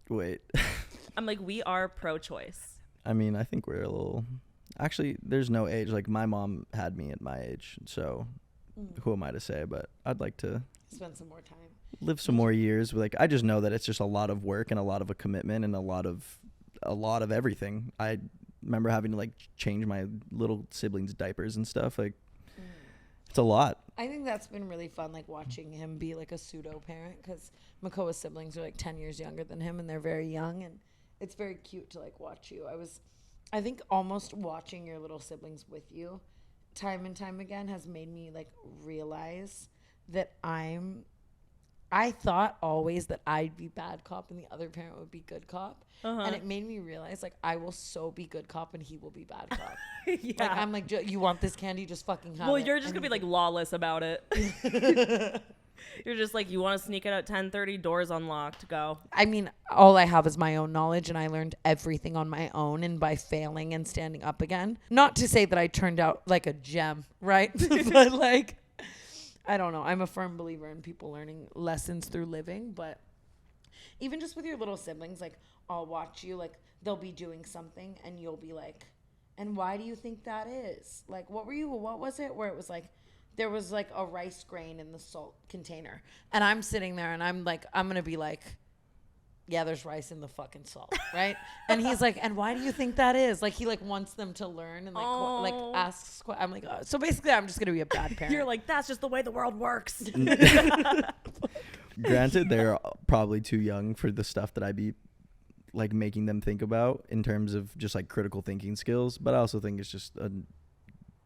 Wait. I'm like, we are pro-choice. I mean, I think we're a little. Actually, there's no age. Like my mom had me at my age, so who am I to say? But I'd like to Spend some more time. live some more years. Like I just know that it's just a lot of work and a lot of a commitment and a lot of everything. I remember having to like change my little siblings' diapers and stuff. Like it's a lot. I think that's been really fun, like watching him be like a pseudo parent, because Makoa's siblings are like 10 years younger than him, and they're very young, and it's very cute to like watch you. I think almost watching your little siblings with you time and time again has made me like realize that I thought always that I'd be bad cop and the other parent would be good cop. And it made me realize like I will so be good cop and he will be bad cop. Yeah. Like I'm like, you want this candy? Just fucking have it. Well, you're just And going to be he's like lawless about it. You're just like, you want to sneak it at 10:30, doors unlocked, go. I mean, all I have is my own knowledge, and I learned everything on my own and by failing and standing up again. Not to say that I turned out like a gem, right? But like, I don't know. I'm a firm believer in people learning lessons through living, but even just with your little siblings, like I'll watch you, like they'll be doing something and you'll be like, and why do you think that is? Like, what was it? Where it was like, there was like a rice grain in the salt container. And I'm sitting there and I'm like, I'm going to be like, yeah, there's rice in the fucking salt, right? And he's like, and why do you think that is? Like, he like wants them to learn and like, like asks. I'm like, oh. So basically, I'm just going to be a bad parent. You're like, that's just the way the world works. Granted, they're probably too young for the stuff that I'd be like making them think about in terms of just like critical thinking skills. But I also think it's just a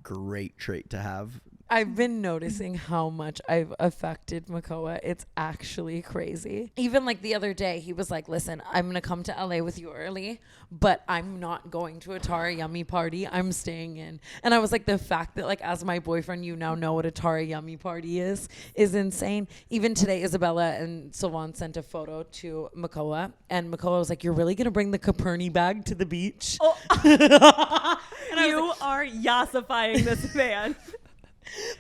great trait to have. I've been noticing how much I've affected Makoa. It's actually crazy. Even like the other day, he was like, listen, I'm going to come to LA with you early, but I'm not going to a Tara Yummy party. I'm staying in. And I was like, the fact that like as my boyfriend, you now know what a Tara Yummy party is insane. Even today, Isabella and Sylvan sent a photo to Makoa, and Makoa was like, you're really going to bring the Caperni bag to the beach? Oh. You are yassifying this man.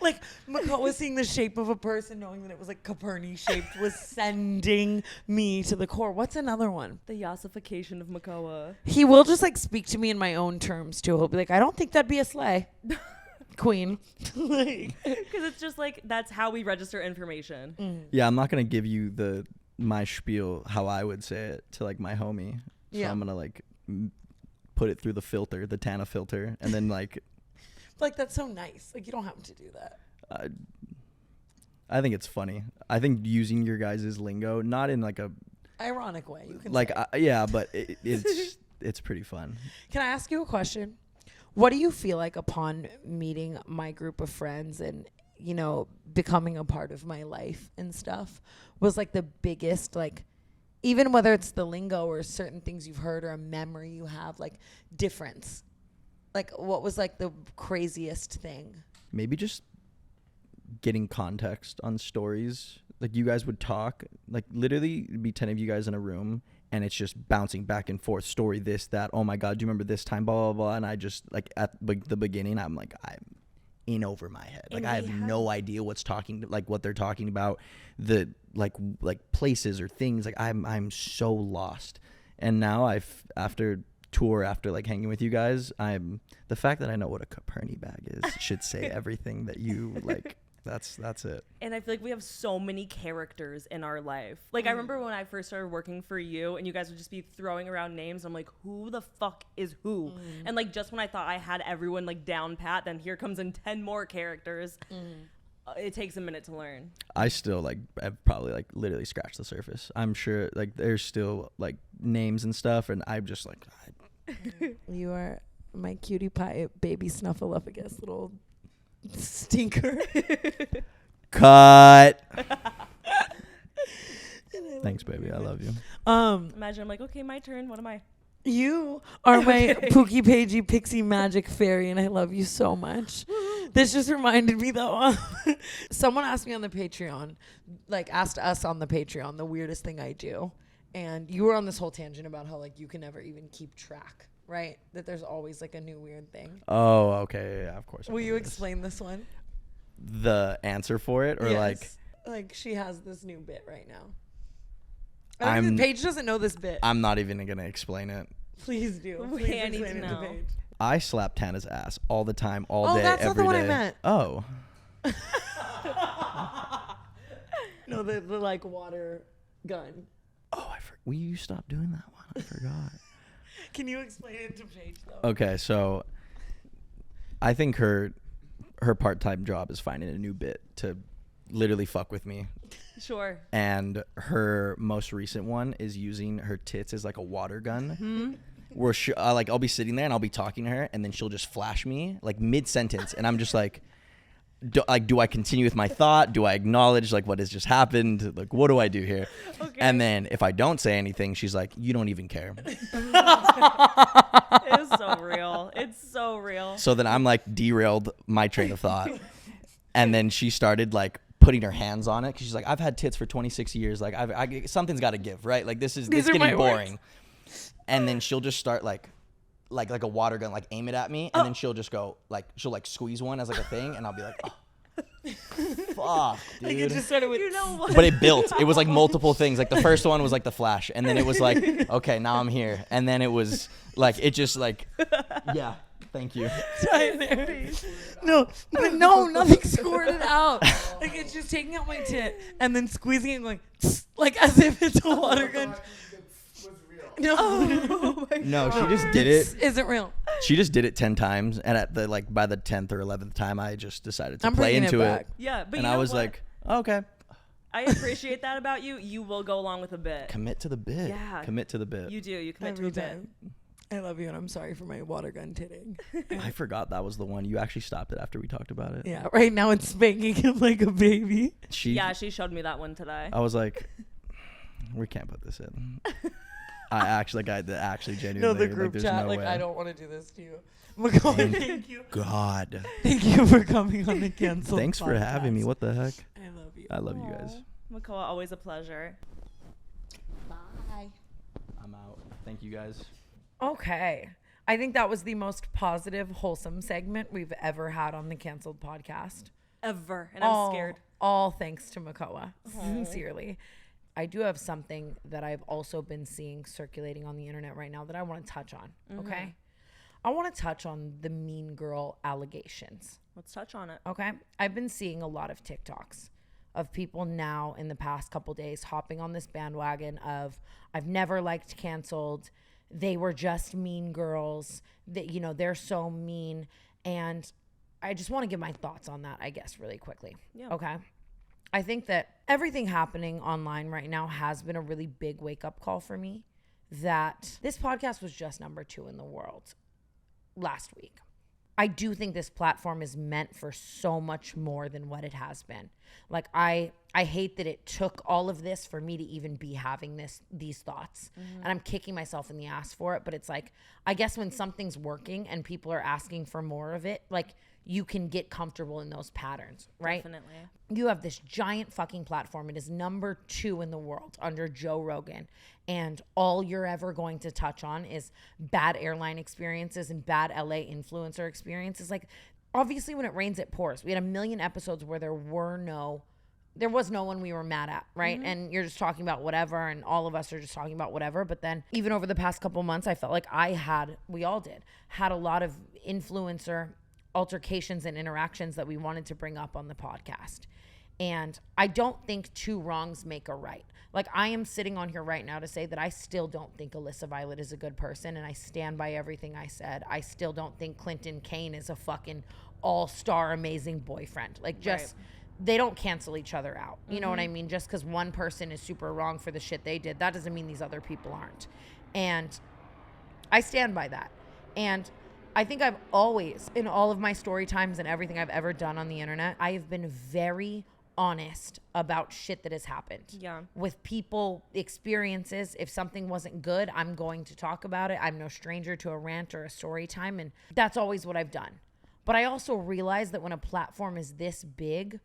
Like Makoa seeing the shape of a person, knowing that it was like Caperni shaped, was sending me to the core. What's another one? The yassification of Makoa. He will just like speak to me in my own terms too. He'll be like, I don't think that'd be a sleigh. Queen. Like, because it's just like, that's how we register information. Yeah, I'm not gonna give you my spiel how I would say it to like my homie. So Yeah. I'm gonna like put it through the filter, the Tana filter, and then like that's so nice. Like you don't have to do that. I think it's funny. I think using your guys' lingo, not in like a Ironic way. You can like say. yeah, but it's pretty fun. Can I ask you a question? What do you feel like upon meeting my group of friends and, you know, becoming a part of my life and stuff was like the biggest, like, even whether it's the lingo or certain things you've heard or a memory you have, like, difference? Like, what was like the craziest thing? Maybe just getting context on stories. Like you guys would talk, like literally it'd be 10 of you guys in a room and it's just bouncing back and forth. Story this, that. Oh my God, do you remember this time? Blah, blah, blah. And I just like at the beginning, I'm like, I'm in over my head. Like I have no idea what they're talking about. The like places or things. Like I'm so lost. And now after like hanging with you guys, the fact that I know what a Caperni bag is should say everything that you like. That's it. And I feel like we have so many characters in our life. Like I remember when I first started working for you and you guys would just be throwing around names. I'm like, who the fuck is who? And like just when I thought I had everyone like down pat, then here comes in 10 more characters. It takes a minute to learn. I still like I've probably like literally scratched the surface. I'm sure like there's still like names and stuff, and I'm just like You are my cutie pie baby snuffleupagus little stinker. Cut. Thanks, baby. I love you. Imagine I'm like, okay, my turn. What am I? You are my Pookie Pagey Pixie Magic Fairy, and I love you so much. This just reminded me, though. Someone asked me on the Patreon, like asked us on the Patreon, the weirdest thing I do. And you were on this whole tangent about how, like, you can never even keep track, right? That there's always, like, a new weird thing. Oh, okay. Yeah, of course. Will you explain this one? The answer for it, or Yes. Like she has this new bit right now. I think Paige doesn't know this bit. I'm not even going to explain it. Please do. Wait, Please I need explain to it know. Paige. I slap Tana's ass all the time, all day, that's not the every one I day. meant. Oh. No, the like water gun. Oh, will you stop doing that one? I forgot. Can you explain it to Paige though? Okay, so I think her part-time job is finding a new bit to literally fuck with me. Sure. And her most recent one is using her tits as like a water gun. Where I'll be sitting there and I'll be talking to her, and then she'll just flash me like mid-sentence, and I'm just like, do I continue with my thought? Do I acknowledge like what has just happened? Like, what do I do here? Okay. And then if I don't say anything, she's like, you don't even care. It's so real. It's so real. So then I'm like derailed my train of thought. And then she started like putting her hands on it, because she's like, I've had tits for 26 years. Like something's got to give, right? Like this is getting boring. Words. And then she'll just start like a water gun, like aim it at me, and then she'll just go like she'll like squeeze one as like a thing, and I'll be like, oh. Fuck, dude. Like it just started with, you know what? But it built. It was like multiple things. Like the first one was like the flash, and then it was like, okay, now I'm here, and then it was like it just like, yeah, thank you. No, nothing squirted out. Like it's just taking out my tit and then squeezing it and going like as if it's a water gun. No, no, she just did it. Isn't real. She just did it 10 times, and at the like by the 10th or 11th time, I just decided to play into it. Yeah, but and you know I was what? like, oh, okay. I appreciate that about you. You will go along with a bit. Commit to the bit. Yeah. Commit to the bit. You do. You commit Every to a time. I love you, and I'm sorry for my water gun titting. I forgot that was the one. You actually stopped it after we talked about it. Yeah, right now it's spanking him like a baby. She showed me that one today. I was like, we can't put this in. I actually genuinely. No, the group like, chat. No like way. I don't want to do this to you. Mongeau, thank you. God. Thank you for coming on the Cancelled Thanks for having me. What the heck? I love you. I love you guys. Mongeau, always a pleasure. Bye. I'm out. Thank you guys. Okay. I think that was the most positive, wholesome segment we've ever had on the Cancelled podcast. Ever. And I'm scared. All thanks to Makoa. Sincerely. I do have something that I've also been seeing circulating on the internet right now that I want to touch on. Okay. I want to touch on the mean girl allegations. Let's touch on it. Okay. I've been seeing a lot of TikToks of people now in the past couple days hopping on this bandwagon of I've never liked Cancelled. They were just mean girls. That, you know, they're so mean. And I just want to give my thoughts on that, I guess, really quickly. Yeah. Okay. I think that everything happening online right now has been a really big wake-up call for me that this podcast was just number 2 in the world last week. I do think this platform is meant for so much more than what it has been. Like I hate that it took all of this for me to even be having these thoughts. And I'm kicking myself in the ass for it, but it's like I guess when something's working and people are asking for more of it, like you can get comfortable in those patterns, right? Definitely. You have this giant fucking platform. It is number 2 in the world under Joe Rogan. And all you're ever going to touch on is bad airline experiences and bad LA influencer experiences. Like, obviously, when it rains, it pours. We had 1 million episodes where there were no there was no one we were mad at, right? And you're just talking about whatever, and all of us are just talking about whatever. But then even over the past couple months, I felt like we all had a lot of influencer altercations and interactions that we wanted to bring up on the podcast. And I don't think two wrongs make a right. Like, I am sitting on here right now to say that I still don't think Alyssa Violet is a good person, and I stand by everything I said. I still don't think Clinton Kane is a fucking all-star amazing boyfriend. Like, just they don't cancel each other out. You know what I mean? Just because one person is super wrong for the shit they did, that doesn't mean these other people aren't. And I stand by that. And I think I've always, in all of my story times and everything I've ever done on the internet, I have been very honest about shit that has happened. Yeah. With people, experiences. If something wasn't good, I'm going to talk about it. I'm no stranger to a rant or a story time, and that's always what I've done. But I also realize that when a platform is this big,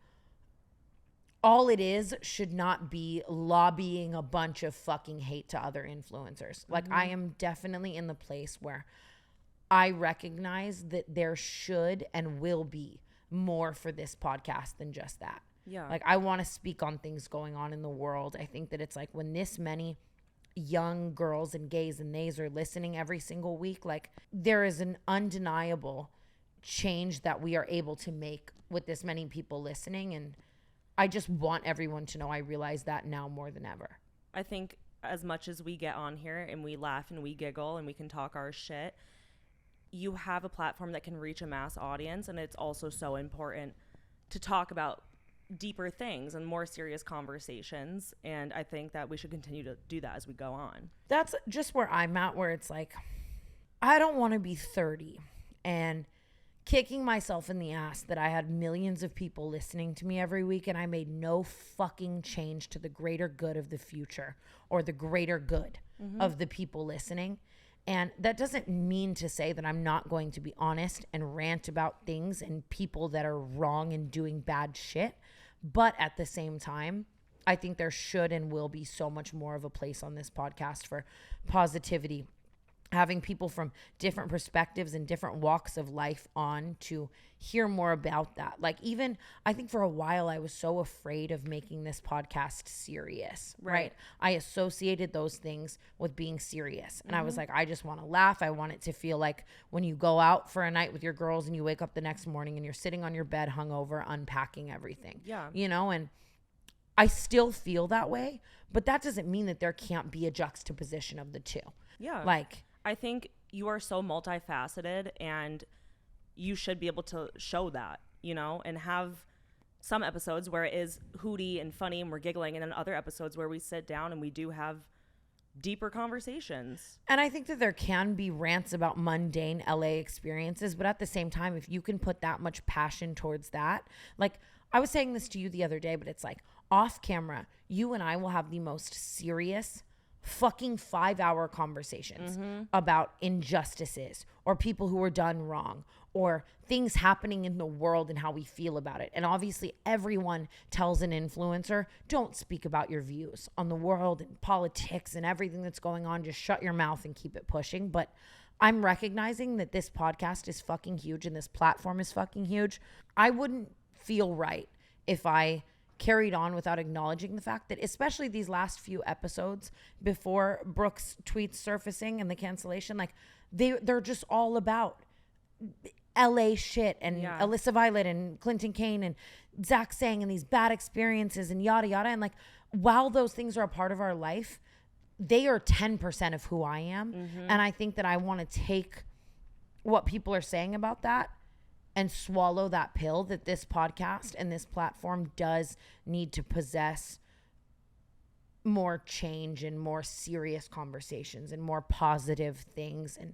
all it is should not be lobbying a bunch of fucking hate to other influencers. Like, I am definitely in the place where I recognize that there should and will be more for this podcast than just that. Yeah. Like, I want to speak on things going on in the world. I think that it's like when this many young girls and gays and nays are listening every single week, like, there is an undeniable change that we are able to make with this many people listening. And I just want everyone to know I realize that now more than ever. I think as much as we get on here and we laugh and we giggle and we can talk our shit, you have a platform that can reach a mass audience, and it's also so important to talk about deeper things and more serious conversations. And I think that we should continue to do that as we go on. That's just where I'm at, where it's like, I don't want to be 30 and kicking myself in the ass that I had millions of people listening to me every week and I made no fucking change to the greater good of the future or the greater good of the people listening. And that doesn't mean to say that I'm not going to be honest and rant about things and people that are wrong and doing bad shit. But at the same time, I think there should and will be so much more of a place on this podcast for positivity, having people from different perspectives and different walks of life on to hear more about that. Like, even I think for a while I was so afraid of making this podcast serious, right? I associated those things with being serious. And I was like, I just want to laugh. I want it to feel like when you go out for a night with your girls and you wake up the next morning and you're sitting on your bed hungover unpacking everything. Yeah. You know, and I still feel that way, but that doesn't mean that there can't be a juxtaposition of the two. Yeah. Like, I think you are so multifaceted, and you should be able to show that, you know, and have some episodes where it is hooty and funny and we're giggling, and then other episodes where we sit down and we do have deeper conversations. and I think that there can be rants about mundane LA experiences, but at the same time, if you can put that much passion towards that, like I was saying this to you the other day, but it's like off camera, you and I will have the most serious fucking 5-hour conversations about injustices or people who were done wrong or things happening in the world and how we feel about it. And obviously everyone tells an influencer, don't speak about your views on the world and politics and everything that's going on. Just shut your mouth and keep it pushing. But I'm recognizing that this podcast is fucking huge and this platform is fucking huge. I wouldn't feel right if I carried on without acknowledging the fact that, especially these last few episodes before Brooke's tweets surfacing and the cancellation, like they're just all about LA shit and Alyssa Violet and Clinton Kane and Zach Sang and these bad experiences and yada yada. And like, while those things are a part of our life, they are 10% of who I am. And I think that I want to take what people are saying about that and swallow that pill that this podcast and this platform does need to possess more change and more serious conversations and more positive things. And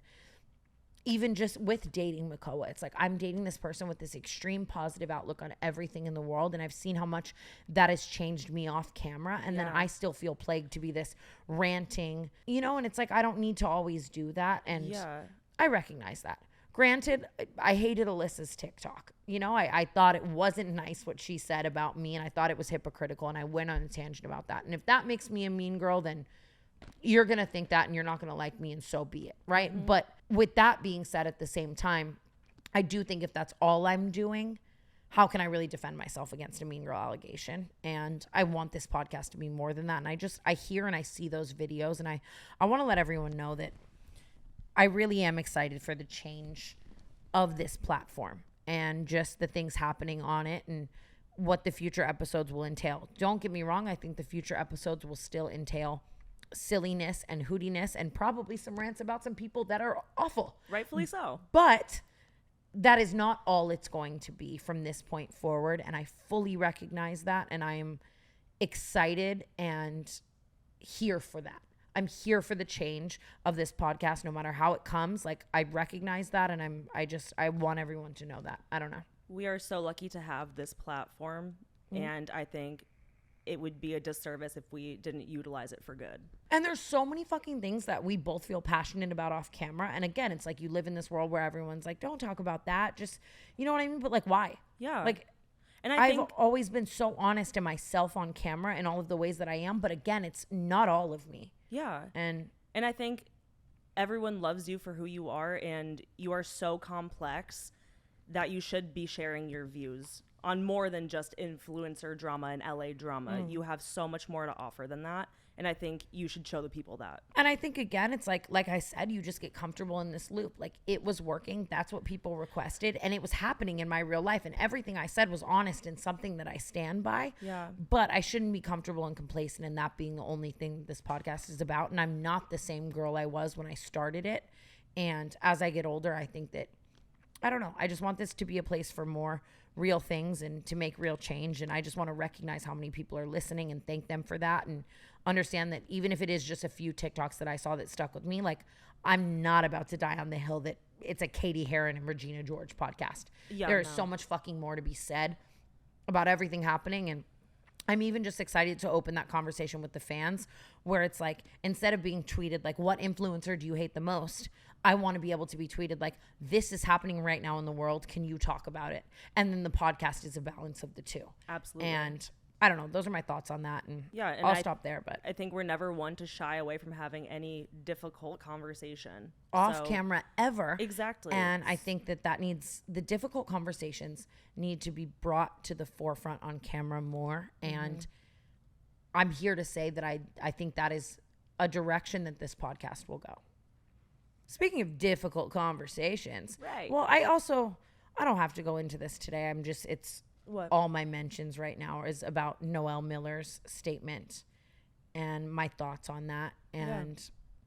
even just with dating Makoa, it's like I'm dating this person with this extreme positive outlook on everything in the world, and I've seen how much that has changed me off camera, and then I still feel plagued to be this ranting, you know, and it's like I don't need to always do that, and I recognize that. Granted, I hated Alyssa's TikTok. You know, I thought it wasn't nice what she said about me, and I thought it was hypocritical, and I went on a tangent about that. And if that makes me a mean girl, then you're going to think that and you're not going to like me, and so be it, right? But with that being said, at the same time, I do think if that's all I'm doing how can I really defend myself against a mean girl allegation? And I want this podcast to be more than that. And I hear and I see those videos, and I want to let everyone know that I really am excited for the change of this platform and just the things happening on it and what the future episodes will entail. Don't get me wrong. I think the future episodes will still entail silliness and hootiness and probably some rants about some people that are awful. Rightfully so. But that is not all it's going to be from this point forward. And I fully recognize that. And I am excited and here for that. I'm here for the change of this podcast, no matter how it comes. Like, I recognize that. And I want everyone to know that. I don't know. We are so lucky to have this platform. And I think it would be a disservice if we didn't utilize it for good. And there's so many fucking things that we both feel passionate about off camera. And again, it's like you live in this world where everyone's like, don't talk about that. Just, you know what I mean? But like, why? Yeah. Like, and I've always been so honest to myself on camera in all of the ways that I am. But again, it's not all of me. Yeah. And I think everyone loves you for who you are. And you are so complex that you should be sharing your views on more than just influencer drama and LA drama. You have so much more to offer than that. And I think you should show the people that. And I think, again, it's like I said, you just get comfortable in this loop. Like, it was working. That's what people requested. And it was happening in my real life. And everything I said was honest and something that I stand by. Yeah. But I shouldn't be comfortable and complacent in that being the only thing this podcast is about. And I'm not the same girl I was when I started it. And as I get older, I think that, I don't know, I just want this to be a place for more real things and to make real change. And I just want to recognize how many people are listening and thank them for that, and understand that even if it is just a few TikToks that I saw that stuck with me, like, I'm not about to die on the hill that it's a Katie Heron and Regina George podcast. Yeah, there is so much fucking more to be said about everything happening. And I'm even just excited to open that conversation with the fans, where it's like, instead of being tweeted like, what influencer do you hate the most? I want to be able to be tweeted like, this is happening right now in the world. Can you talk about it? And then the podcast is a balance of the two. Absolutely. And I don't know. Those are my thoughts on that. And yeah, and I'll stop there. But I think we're never one to shy away from having any difficult conversation off camera ever. Exactly. And I think that needs, the difficult conversations need to be brought to the forefront on camera more. And I'm here to say that I think that is a direction that this podcast will go. Speaking of difficult conversations, right? Well, I don't have to go into this today. It's what? All my mentions right now is about Noelle Miller's statement and my thoughts on that. And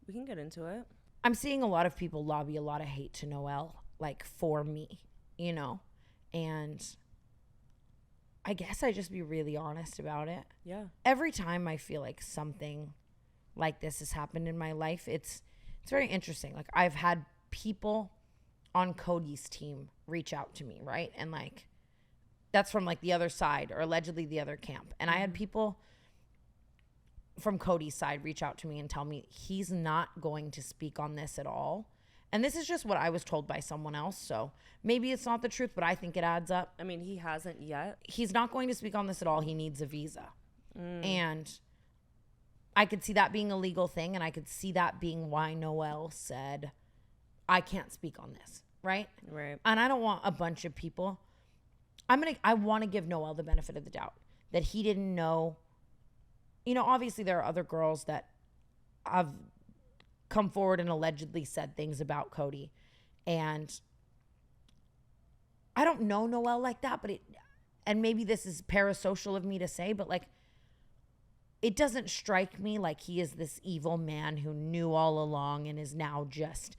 we can get into it. I'm seeing a lot of people lobby a lot of hate to Noelle, like, for me, you know, and I guess I just be really honest about it. Yeah. Every time I feel like something like this has happened in my life, it's very interesting. Like, I've had people on Cody's team reach out to me, right? And like, that's from like the other side, or allegedly the other camp. And I had people from Cody's side reach out to me and tell me he's not going to speak on this at all. And this is just what I was told by someone else. So maybe it's not the truth, but I think it adds up. I mean, he hasn't yet. He's not going to speak on this at all. He needs a visa. And I could see that being a legal thing, and I could see that being why Noelle said, I can't speak on this, right? Right. And I don't want a bunch of people. I want to give Noelle the benefit of the doubt that he didn't know. You know, obviously there are other girls that have come forward and allegedly said things about Cody. And I don't know Noelle like that, but and maybe this is parasocial of me to say, but like, it doesn't strike me like he is this evil man who knew all along and is now just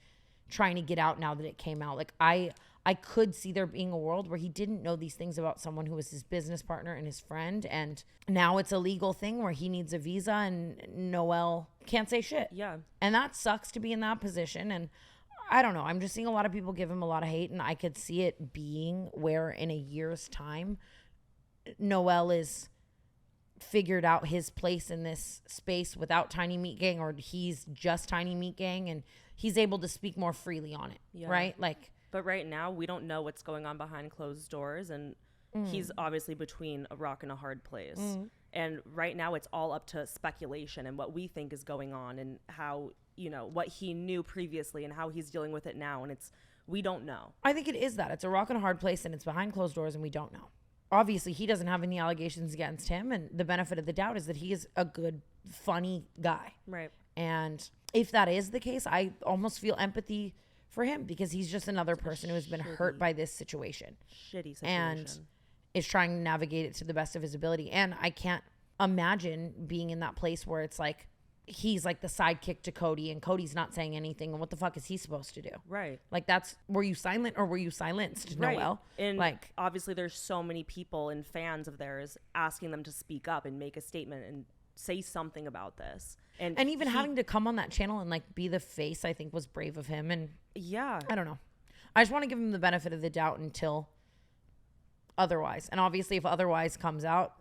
trying to get out now that it came out. Like, I could see there being a world where he didn't know these things about someone who was his business partner and his friend, and now it's a legal thing where he needs a visa and Noelle can't say shit. Yeah. And that sucks to be in that position. And I don't know. I'm just seeing a lot of people give him a lot of hate, and I could see it being where in a year's time, Noelle is figured out his place in this space without Tiny Meat Gang, or he's just Tiny Meat Gang, and he's able to speak more freely on it. Yeah. Right? Like, but right now we don't know what's going on behind closed doors, and he's obviously between a rock and a hard place. And right now it's all up to speculation and what we think is going on, and how, you know, what he knew previously and how he's dealing with it now. And it's We don't know. I think it is that. It's a rock and a hard place, and it's behind closed doors, and we don't know. Obviously, he doesn't have any allegations against him, and the benefit of the doubt is that he is a good, funny guy. Right. And if that is the case, I almost feel empathy for him because he's just another person who has been hurt by this situation. Shitty situation. And is trying to navigate it to the best of his ability. And I can't imagine being in that place where it's like he's like the sidekick to Cody and Cody's not saying anything. And what the fuck is he supposed to do? Right. Like were you silent or were you silenced? Right. Noel? And like obviously there's so many people and fans of theirs asking them to speak up and make a statement and say something about this. And even having to come on that channel and like be the face, I think was brave of him. And yeah, I don't know. I just want to give him the benefit of the doubt until otherwise. And obviously if otherwise comes out,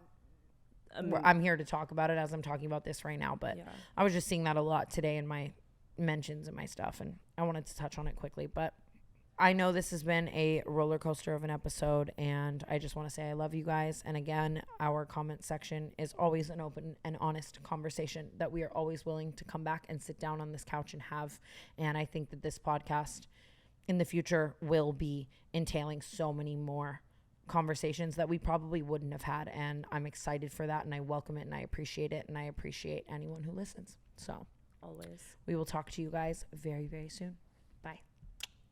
I'm here to talk about it as I'm talking about this right now. But I was just seeing that a lot today in my mentions and my stuff. And I wanted to touch on it quickly. But I know this has been a roller coaster of an episode. And I just want to say I love you guys. And again, our comment section is always an open and honest conversation that we are always willing to come back and sit down on this couch and have. And I think that this podcast in the future will be entailing so many more conversations that we probably wouldn't have had, and I'm excited for that, and I welcome it, and I appreciate it, and I appreciate anyone who listens. So always. we will talk to you guys very, very soon. Bye.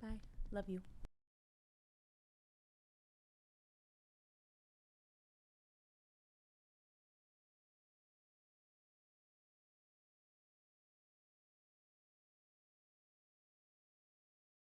Bye. Love you.